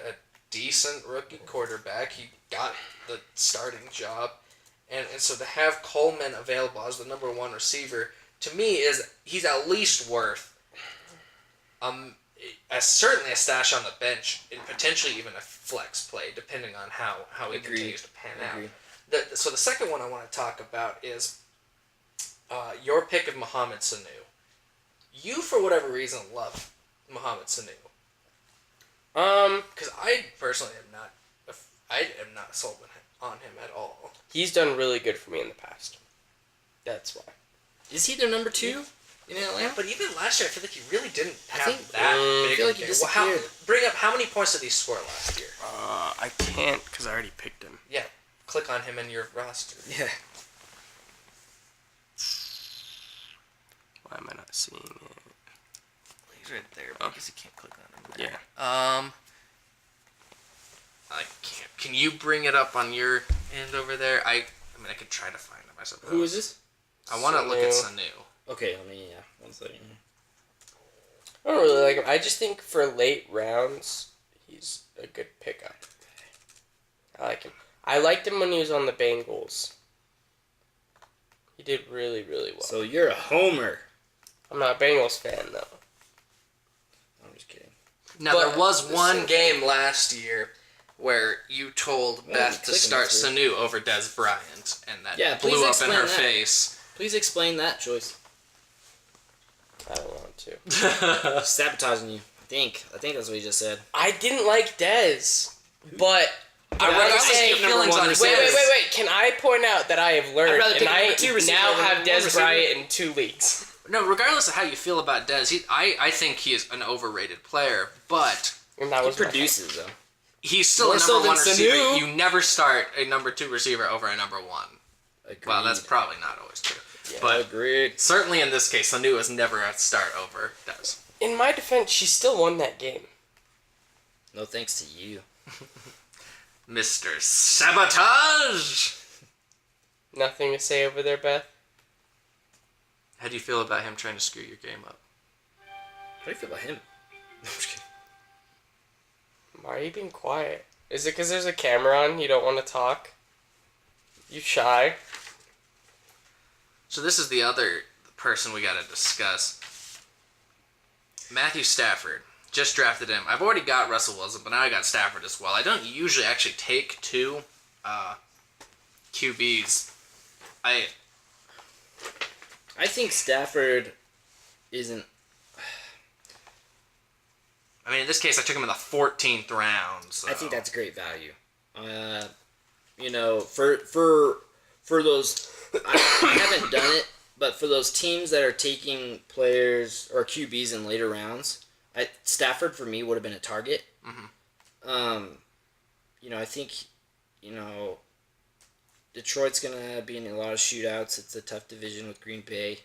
decent rookie quarterback. He got the starting job, and so to have Coleman available as the number 1 receiver to me is he's at least worth certainly a stash on the bench and potentially even a flex play depending on how he Agreed. continues to pan Agreed. out. So the second one I want to talk about is your pick of Mohamed Sanu. You, for whatever reason, love Mohamed Sanu. Because I personally am not sold on him at all. He's done really good for me in the past. That's why. Is he their number 2 in Atlanta? But even last year, I feel like he really didn't I have think- that I big feel of like a he game. Well, disappeared. bring up how many points did he score last year? I can't because I already picked him. Yeah, click on him in your roster. Yeah. Why am I not seeing it? He's right there because you can't click on him. Yeah. I can't. Can you bring it up on your end over there? I mean, I could try to find him, I suppose. Who is this? I want to look at Sanu. Okay, let me, 1 second. I don't really like him. I just think for late rounds, he's a good pickup. I like him. I liked him when he was on the Bengals. He did really, really well. So you're a homer. I'm not a Bengals fan, though. I'm just kidding. Now, But there was one game last year where you told Beth to clicking start this Sanu over Des Bryant, and that Yeah, blew please up in explain her that. face. Please explain that choice. I don't want to. Sabotaging you. I think that's what he just said. I didn't like Dez, but I Regardless want to of say... your feelings on Wait. Can I point out that I have learned, rather pick and a I number 2 receiver now over have one Des receiver. Bryant in 2 leagues. No, regardless of how you feel about Dez, I think he is an overrated player, but And that He was my produces, though. he's still More a so number than 1 receiver. Sanu. You never start a number 2 receiver over a number 1. Agreed. Well, that's probably not always true. Yeah. But Agreed. certainly in this case, Sanu is never a start over Dez. In my defense, she still won that game. No thanks to you. Mr. Sabotage! Nothing to say over there, Beth? How do you feel about him trying to screw your game up? How do you feel about him? No, I'm just kidding. Why are you being quiet? Is it because there's a camera on, you don't want to talk? You shy? So this is the other person we got to discuss. Matthew Stafford. Just drafted him. I've already got Russell Wilson, but now I got Stafford as well. I don't usually actually take 2 QBs. I think Stafford isn't. I mean, in this case, I took him in the 14th round. So. I think that's great value. For those, I haven't done it, but for those teams that are taking players or QBs in later rounds, Stafford for me would have been a target. Mm-hmm. I think, Detroit's gonna be in a lot of shootouts. It's a tough division with Green Bay.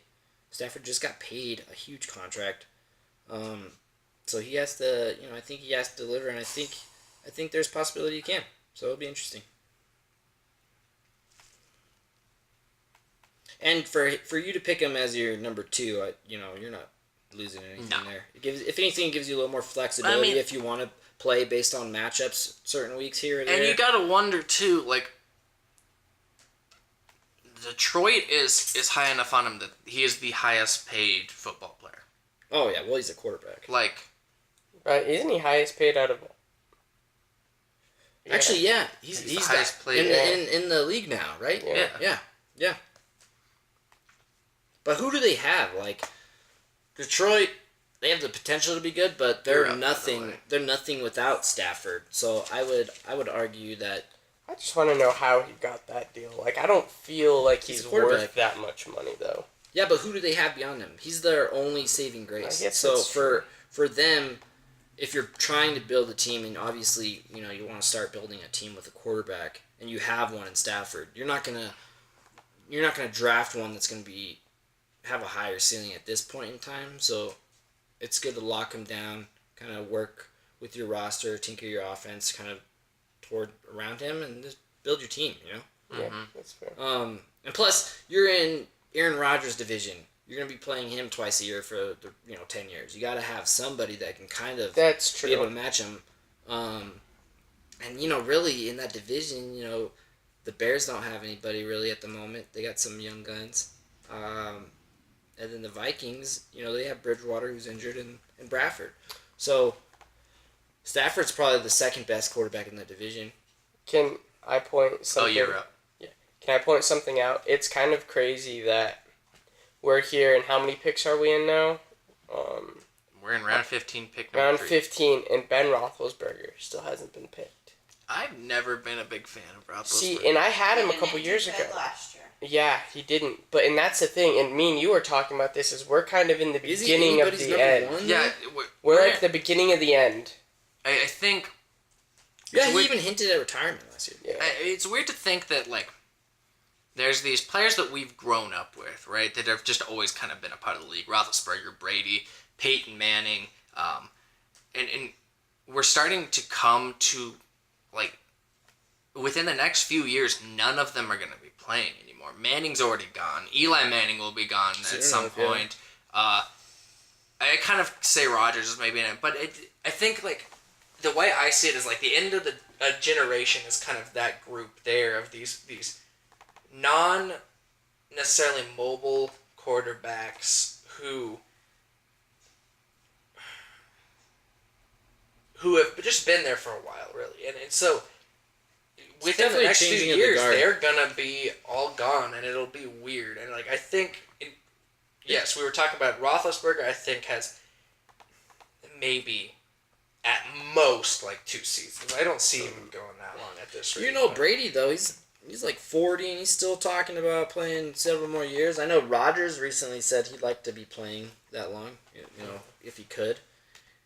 Stafford just got paid a huge contract. So he has to, I think he has to deliver, and I think there's a possibility he can. So it'll be interesting. And for you to pick him as your number 2, you're not losing anything there. If anything, it gives you a little more flexibility if you want to play based on matchups certain weeks here or there. And you gotta wonder too, like, Detroit is high enough on him that he is the highest paid football player. Oh yeah, well he's a quarterback. Like, Right? Isn't he highest paid out of... Actually, yeah, he's the highest paid. in the league now, right? Yeah. Yeah. But who do they have? Like Detroit, they have the potential to be good, but They're they're up nothing. another way. They're nothing without Stafford. So I would argue that I just want to know how he got that deal. Like, I don't feel like He's he's a quarterback. worth that much money, though. yeah, but who do they have beyond him? He's their only saving grace. I guess So that's for them, if you're trying to build a team, and obviously you want to start building a team with a quarterback, and you have one in Stafford, you're not gonna draft one that's gonna have a higher ceiling at this point in time. So it's good to lock him down, kind of work with your roster, tinker your offense, kind of toward around him, and just build your team. Yeah, that's fair. And plus, you're in Aaron Rodgers' division. You're gonna be playing him twice a year for 10 years. You got to have somebody that can kind of That's be able true. to match him. And really in that division, the Bears don't have anybody really at the moment. They got some young guns. And then the Vikings, they have Bridgewater who's injured and Bradford. So Stafford's probably the second best quarterback in the division. Can I point something... you're up. Can I point something out? It's kind of crazy that we're here, and how many picks are we in now? We're in round 15, pick number Round 3. 15, and Ben Roethlisberger still hasn't been picked. I've never been a big fan of Roethlisberger. See, and I had him a couple years ago. Yeah, he didn't. And that's the thing, and me and you were talking about this, is we're kind of in the Is he beginning of anybody's the number end. one? Yeah, We're like the beginning of the end. I think Yeah, It's he weird- even hinted at retirement last year. Yeah. it's weird to think that, like, there's these players that we've grown up with, right? That have just always kind of been a part of the league. Roethlisberger, Brady, Peyton Manning, and we're starting to come to, like, within the next few years, none of them are going to be playing anymore. Manning's already gone. Eli Manning will be gone at some yeah. point. I kind of say Rodgers is maybe in it, but I think like the way I see it is like the end of a generation is kind of that group there of these non necessarily mobile quarterbacks who have just been there for a while, really, and so within the definitely next few changing of the years, guard. they're gonna be all gone, and it'll be weird. And like I think, yes, we were talking about Roethlisberger. I think has maybe at most like 2 seasons. I don't see him going that long at this rate. You know, Brady though, he's like 40 and he's still talking about playing several more years. I know Rodgers recently said he'd like to be playing that long, you know, if he could.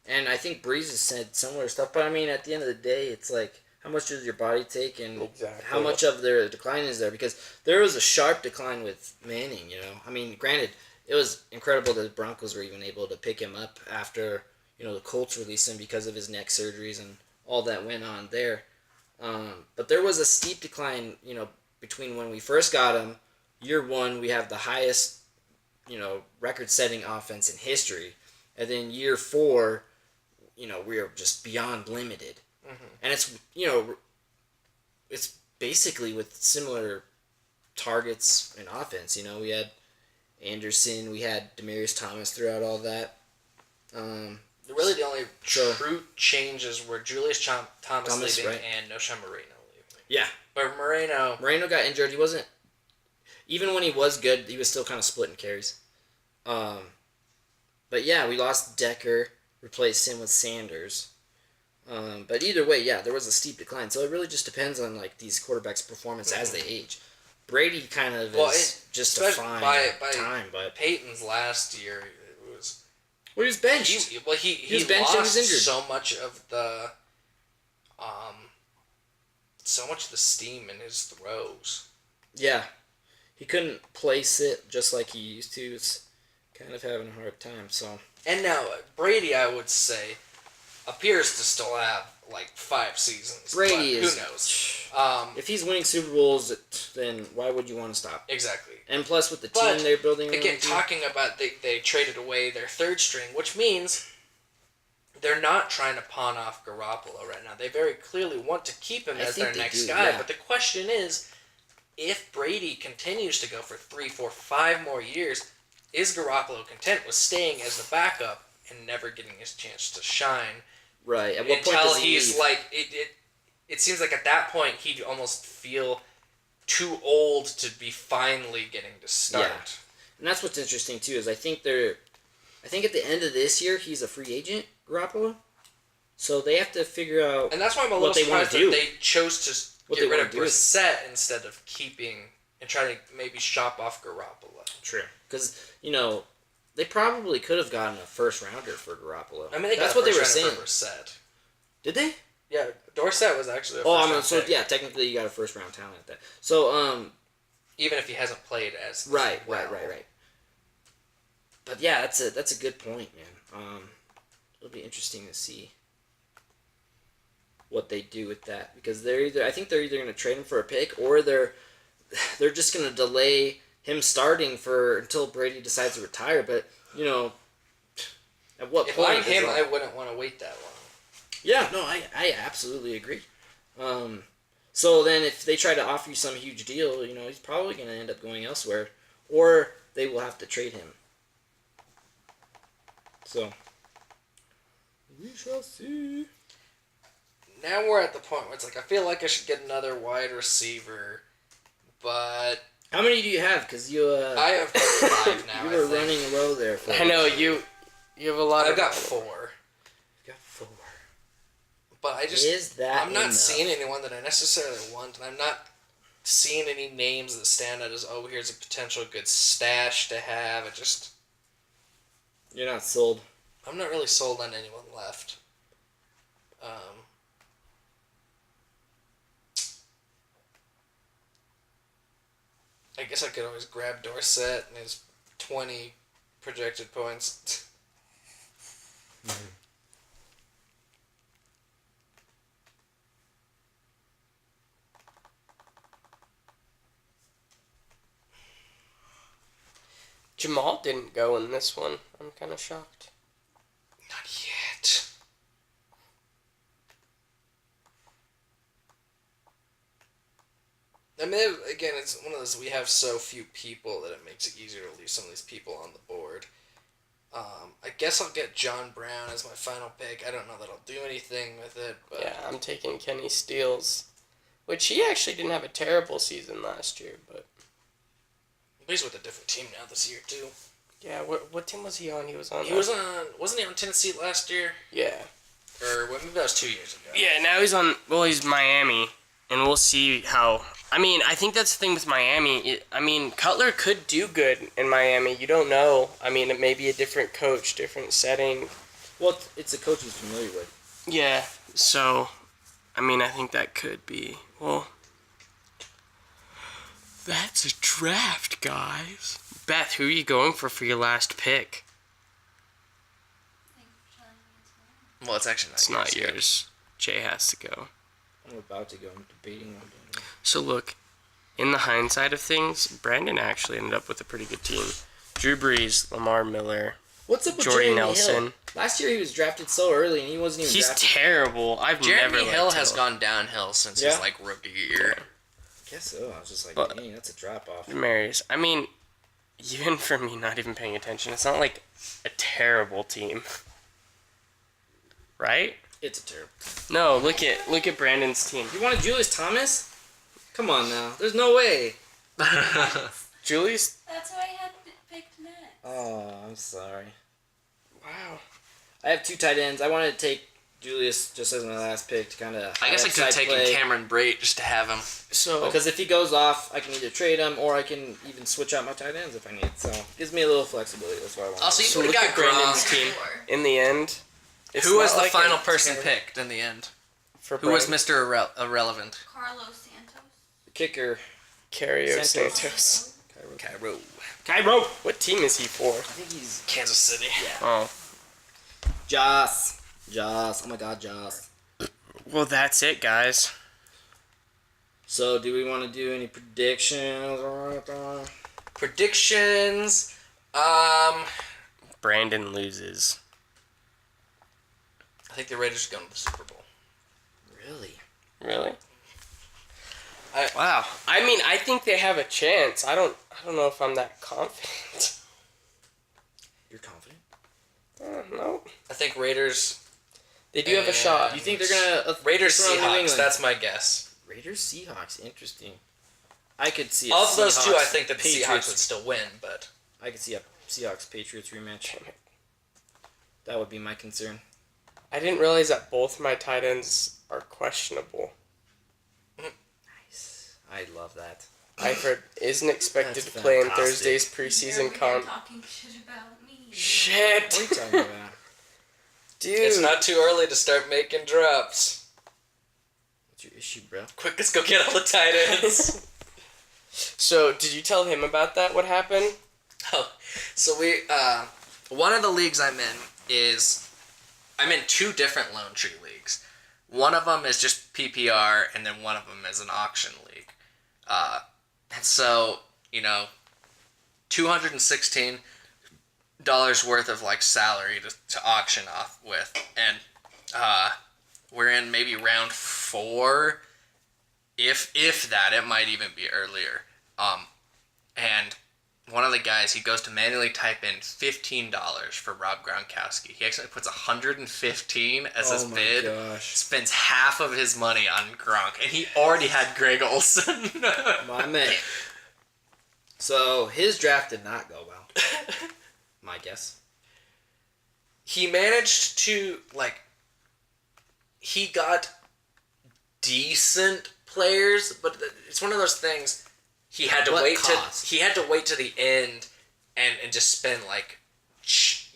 And I think Breeze has said similar stuff. But I mean, at the end of the day, it's like, how much does your body take, and Exactly. how much of their decline is there? Because there was a sharp decline with Manning. You know, I mean, granted, it was incredible that the Broncos were even able to pick him up after the Colts released him because of his neck surgeries and all that went on there. But there was a steep decline, between when we first got him. Year one, we have the highest, record-setting offense in history, and then year four, we are just beyond limited. Mm-hmm. And it's basically with similar targets in offense. We had Anderson, we had Demaryius Thomas throughout all that. Really, the only true changes were Julius Thomas leaving, right, and Nosha Moreno leaving. Yeah. But Moreno got injured. He wasn't... Even when he was good, he was still kind of splitting carries. But yeah, we lost Decker, replaced him with Sanders. But either way, yeah, there was a steep decline. So it really just depends on like these quarterbacks' performance as they age. Brady kind of is just a fine time, but Peyton's last year, it was... Well, he was benched. He was benched lost and was injured. so much of the steam in his throws. Yeah, he couldn't place it just like he used to. It's kind of having a hard time. So. And now Brady, I would say, appears to still have like 5 seasons. Brady is... Who knows? If he's winning Super Bowls, then why would you want to stop? Exactly. And plus, with the team they're building... Again, talking about they traded away their third string, which means they're not trying to pawn off Garoppolo right now. They very clearly want to keep him as their next guy. Yeah. But the question is, if Brady continues to go for 3, 4, 5 more years, is Garoppolo content with staying as the backup and never getting his chance to shine? Right. At what point until does he he's leave? Like it seems like at that point he'd almost feel too old to be finally getting to start. Yeah. And that's what's interesting too, is I think at the end of this year he's a free agent, Garoppolo. So they have to figure out and that's why I'm a little surprised that they chose to get rid of Brissett instead of keeping and trying to maybe shop off Garoppolo. True. Because, they probably could have gotten a first rounder for Garoppolo. I mean, that's what they were saying. For Brissett. Did they? Yeah, Dorsett was actually a first round pick. Yeah, technically you got a first round talent at that. So, even if he hasn't played as right. But yeah, that's a good point, man. It'll be interesting to see what they do with that, because I think they're either going to trade him for a pick, or they're just going to delay him starting until Brady decides to retire. But at what point? If I'm him, I wouldn't want to wait that long. Yeah, no, I absolutely agree. So then if they try to offer you some huge deal, he's probably going to end up going elsewhere, or they will have to trade him. So, we shall see. Now we're at the point where it's like, I feel like I should get another wide receiver, but... How many do you have? Because you... I have 5 now, You were running low there. I know, you have a lot I've got 4. But I'm not seeing anyone that I necessarily want, and I'm not seeing any names that stand out as, here's a potential good stash to have. You're not sold. I'm not really sold on anyone left. I guess I could always grab Dorsett and his 20 projected points. Mm-hmm. Jamal didn't go in this one. I'm kind of shocked. Not yet. I mean, again, it's one of those, we have so few people that it makes it easier to leave some of these people on the board. I guess I'll get John Brown as my final pick. I don't know that I'll do anything with it, but... Yeah, I'm taking Kenny Steele, which he actually didn't have a terrible season last year, but... He's with a different team now this year, too. Yeah, what team was he on? He was on... Wasn't he on Tennessee last year? Yeah. Or maybe that was 2 years ago. Yeah, now he's on... Well, he's Miami, and we'll see how... I mean, I think that's the thing with Miami. Cutler could do good in Miami. You don't know. I mean, it may be a different coach, different setting. Well, it's a coach he's familiar with. Yeah, so... I think that could be... Well... That's a draft, guys. Beth, who are you going for your last pick? Well, it's actually not It's not yours. Jay has to go. I'm about to go. I'm debating on doing it. So look, in the hindsight of things, Brandon actually ended up with a pretty good team. Drew Brees, Lamar Miller, What's up with Jordy Jeremy Nelson. Hill? Last year he was drafted so early and he wasn't even He's drafted. terrible. I've Jeremy never Hill liked has gone downhill since his, rookie year. I guess so. I was just like, But- dang, that's a drop off. Marius. Even for me not even paying attention, it's not like a terrible team. Right? It's a terrible. No, look at Brandon's team. You wanted Julius Thomas? Come on now. There's no way. Julius. That's who I had picked next. Oh, I'm sorry. Wow. I have two tight ends. I wanted to take Julius just as my last pick to kind of. I guess I could have taken Cameron Brate just to have him. So Because if he goes off, I can either trade him or I can even switch out my tight ends if I need. So it gives me a little flexibility. That's what I want. Also, So you look got at Brandon's Gronk. team. In the end, it's Who was not the like final a person terrible- picked in the end? For Who was Brandon? Mr. Irrelevant? Carlos Santos. Kicker. Cario Santos. Santos. Cairo. What team is he for? I think he's Kansas City. Oh. Joss. Oh my God, Joss. Well, that's it, guys. So, do we want to do any predictions or anything? Predictions. Brandon loses. I think the Raiders are going to the Super Bowl. Really? Really? I- Wow. I think they have a chance. I don't know if I'm that confident. You're confident? No. I think Raiders. They do have a shot. You think they're gonna Raiders throw New Seahawks. England? That's my guess. Raiders Seahawks? Interesting. I could see a Of those two, I Seahawks- think that the Seahawks Patriots- would still win, but I could see a Seahawks Patriots rematch. That would be my concern. I didn't realize that both my tight ends are questionable. Nice. I love that. Eifert isn't expected That's to play in fantastic. Thursday's preseason You're comp. talking shit about me. Shit! What are you talking about? Dude. it's not too early to start making drops. What's your issue, bro? Quick, let's go get all the tight ends. So, did you tell him about that? What happened? Oh, so one of the leagues I'm in two different Lone Tree leagues. One of them is just PPR, and then one of them is an auction league. And so, $216 worth of salary to auction off with, and we're in maybe round 4, if that. It might even be earlier. And one of the guys, he goes to manually type in $15 for Rob Gronkowski. He actually puts $115 as his bid. Gosh. Spends half of his money on Gronk, and he already had Greg Olson. My man. So, his draft did not go well. My guess. He managed to he got decent players, but it's one of those things. He had to What wait cost? to the end and just spend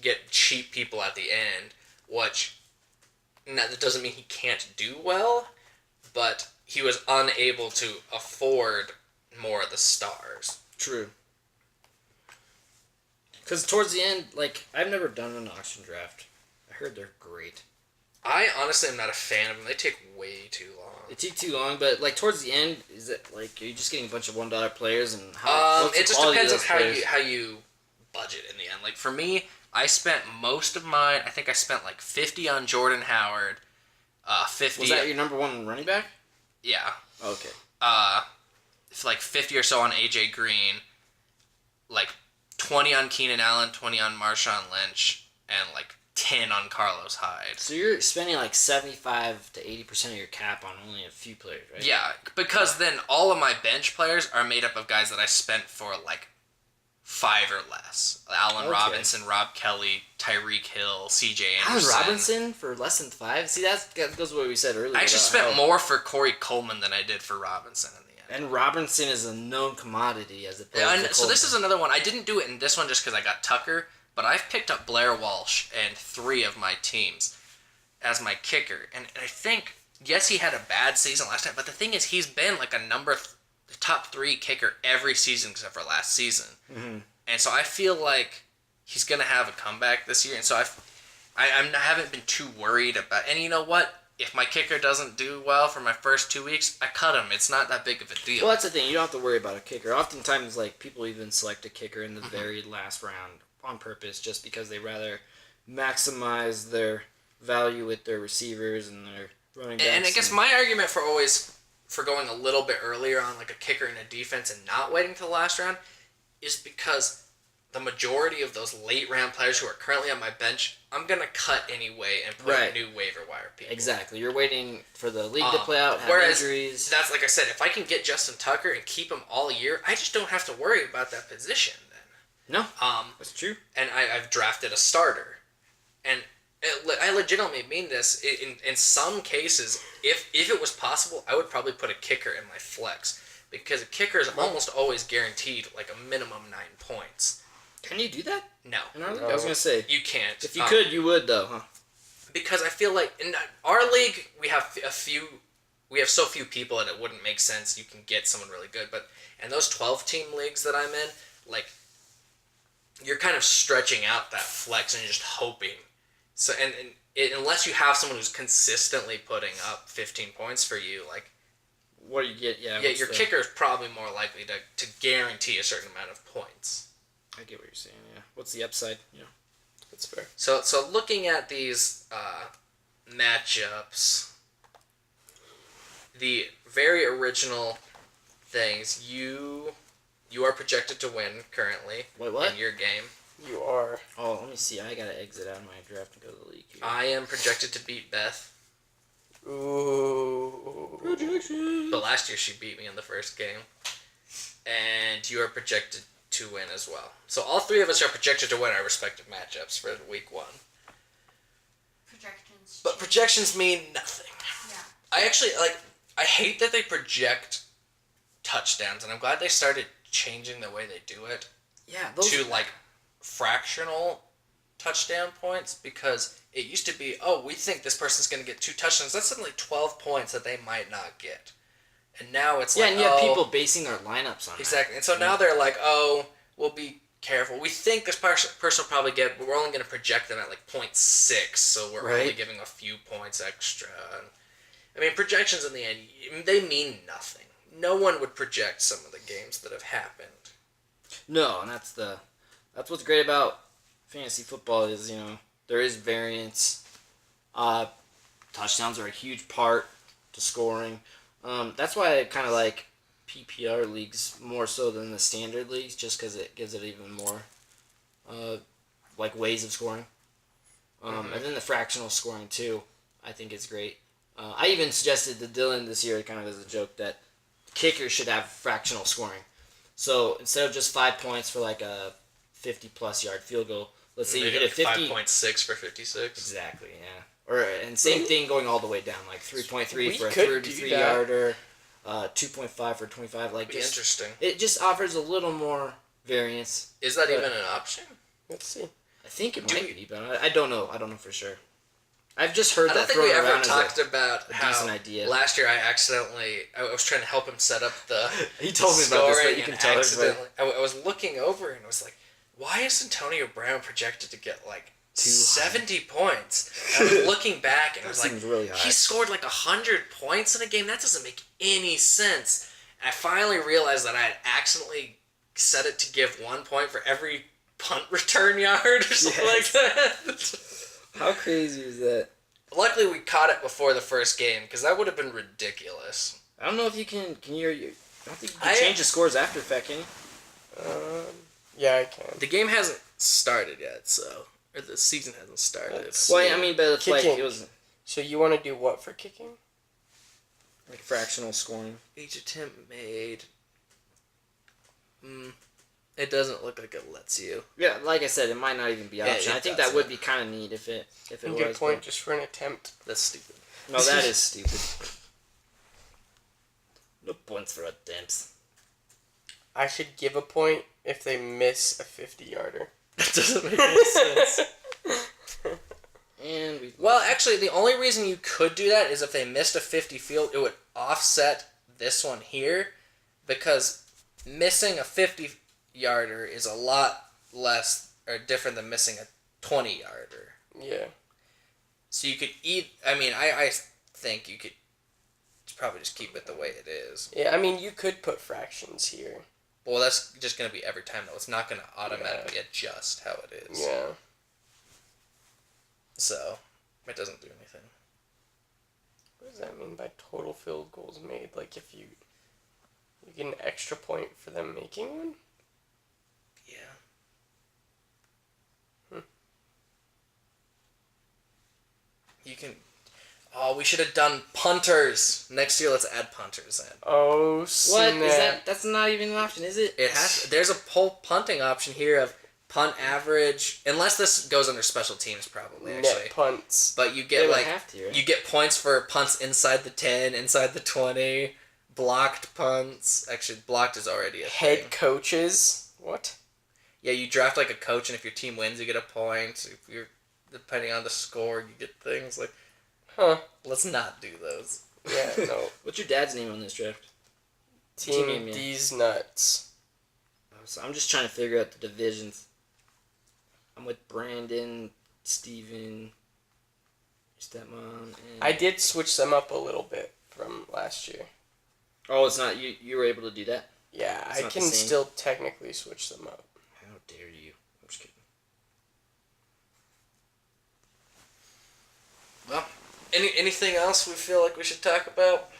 get cheap people at the end, which that doesn't mean he can't do well, but he was unable to afford more of the stars. True. Because towards the end, I've never done an auction draft. I heard they're great. I honestly am not a fan of them. They take way too long. They take too long, but towards the end, is it are you just getting a bunch of $1 players and how? What's the It just quality of depends on those players? how you budget in the end. Like for me, I spent most of mine. I think I spent like 50 on Jordan Howard. 50. Was that your number one running back? Yeah. Okay. Like 50 or so on AJ Green. Like 20 on Keenan Allen, 20 on Marshawn Lynch, and like 10 on Carlos Hyde. So you're spending like 75 to 80% of your cap on only a few players, right? Yeah, because then all of my bench players are made up of guys that I spent for like 5 or less. Allen Robinson, Rob Kelly, Tyreek Hill, CJ Anderson. Allen Robinson for less than 5? See, that goes what we said earlier. I actually spent more for Corey Coleman than I did for Robinson in the end. And Robinson is a known commodity as opposed to Coleman. So this is another one. I didn't do it in this one just because I got Tucker, but I've picked up Blair Walsh and 3 of my teams as my kicker. And I think, yes, he had a bad season last time, but the thing is he's been like a top 3 kicker every season except for last season. Mm-hmm. And so I feel like he's going to have a comeback this year. And so I haven't been too worried about. And you know what? If my kicker doesn't do well for my first 2 weeks, I cut him. It's not that big of a deal. Well, that's the thing. You don't have to worry about a kicker. Oftentimes, like, people even select a kicker in the very last round on purpose just because they rather maximize their value with their receivers and their running backs. And I guess my argument for going a little bit earlier on like a kicker in a defense and not waiting till the last round is because the majority of those late round players who are currently on my bench, I'm going to cut anyway and put new waiver wire people. Exactly. You're waiting for the league to play out, have injuries. That's like I said, if I can get Justin Tucker and keep him all year, I just don't have to worry about that position then. No, that's true. And I've drafted a starter. And I legitimately mean this. In some cases, if it was possible, I would probably put a kicker in my flex. Because a kicker is almost always guaranteed like a minimum 9 points. Can you do that? No. I was going to say. You can't. If you could, you would, though, huh? Because I feel like in our league, we have so few people that it wouldn't make sense. You can get someone really good. But in those 12-team leagues that I'm in, like, you're kind of stretching out that flex and you're just hoping. So unless you have someone who's consistently putting up 15 points for you, like, what do you get? Yeah, your kicker is probably more likely to guarantee a certain amount of points. I get what you're saying, yeah. What's the upside? Yeah, that's fair. So looking at these matchups, the very original things, you are projected to win currently. Wait, what? In your game. You are. Oh, let me see. I gotta exit out of my draft and go to the league here. I am projected to beat Beth. Ooh. Projection. But last year she beat me in the first game. And you are projected to win as well. So all 3 of us are projected to win our respective matchups for week 1. Projections. But projections mean nothing. Yeah. I hate that they project touchdowns, and I'm glad they started changing the way they do it. Yeah, to like fractional touchdown points, because it used to be, we think this person's going to get 2 touchdowns. That's suddenly 12 points that they might not get. And now it's and you have people basing their lineups on exactly. And so now they're like, we'll be careful. We think this person will probably get, but we're only going to project them at like 0.6, so we're only giving a few points extra. I mean, projections in the end, they mean nothing. No one would project some of the games that have happened. No, and that's what's great about fantasy football is, there is variance. Touchdowns are a huge part to scoring. That's why I kind of like PPR leagues more so than the standard leagues, just because it gives it even more ways of scoring. And then the fractional scoring too, I think is great. I even suggested to Dylan this year, kind of as a joke, that kickers should have fractional scoring. So instead of just 5 points for like a 50-plus yard field goal, let's say you hit a 50. 5.6 for 56. Exactly, yeah. And same thing going all the way down, like 3.3 for a 33-yarder, 2.5 for 25. Interesting. It just offers a little more variance. Is that even an option? Let's see. I think it might be, but I don't know. I don't know for sure. I've just heard that. I don't think we ever talked a about how decent idea. Last year I was trying to help him set up the he told me about this, but you can tell accidentally. I was looking over and I was like, why is Antonio Brown projected to get like 70 points? I was looking back and I was like, really high. He scored like 100 points in a game? That doesn't make any sense. And I finally realized that I had accidentally set it to give 1 point for every punt return yard or something like that. How crazy is that? Luckily, we caught it before the first game because that would have been ridiculous. I don't know if you can. Can you? I don't think you can change the scores after the fact, can you? Yeah, I can. The game hasn't started yet, or the season hasn't started. Well, I mean, but it's like Kicking. it was So you want to do what for kicking? like fractional scoring. Each attempt made. It doesn't look like it lets you. Yeah, like I said, it might not even be option. it I think doesn't. that would be kind of neat if it You was. get a point but- just for an attempt. That's stupid. No, that is stupid. No points for attempts. I should give a point if they miss a 50-yarder. That doesn't make any sense. And we. Well, actually, the only reason you could do that is if they missed a 50 field, it would offset this one here, because missing a 50-yarder is a lot less or different than missing a 20-yarder. Yeah. So you could I think you could probably just keep it the way it is. Yeah, I mean, you could put fractions here. Well, that's just going to be every time, though. It's not going to automatically adjust how it is. Yeah. So, it doesn't do anything. What does that mean by total field goals made? Like, if you get an extra point for them making one? Yeah. You can... Oh, we should have done punters. Next year, let's add punters in. Oh, What snap. is that? That's not even an option, is it? It has. There's a whole punting option here of punt average, unless this goes under special teams, probably actually. Net punts. But you They get would like have to, right? you get points for punts inside the 10, inside the 20, blocked punts. Actually, blocked is already a Head thing. coaches. What? Yeah, you draft like a coach, and if your team wins, you get a point. If you're depending on the score, you get things like. Huh. Let's not do those. Yeah, no. What's your dad's name on this draft? Team name, yeah. D's nuts. So I'm just trying to figure out the divisions. I'm with Brandon, Steven, your stepmom, and... I did switch them up a little bit from last year. Oh, it's not... You were able to do that? Yeah, It's I not the can same. still technically switch them up. How dare you. I'm just kidding. Well, anything else we feel like we should talk about?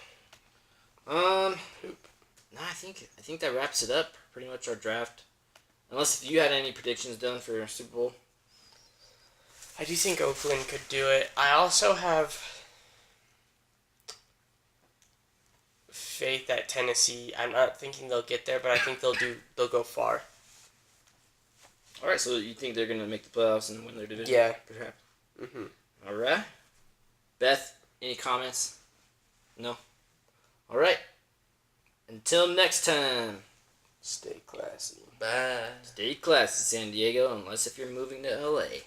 Poop. No, I think that wraps it up. Pretty much our draft. Unless if you had any predictions done for Super Bowl. I do think Oakland could do it. I also have faith that Tennessee. I'm not thinking they'll get there, but I think they'll go far. All right, so you think they're gonna make the playoffs and win their division? Yeah. Perhaps. Mhm. All right. Beth, any comments? No. All right. Until next time. Stay classy. Bye. Stay classy, San Diego, unless if you're moving to LA.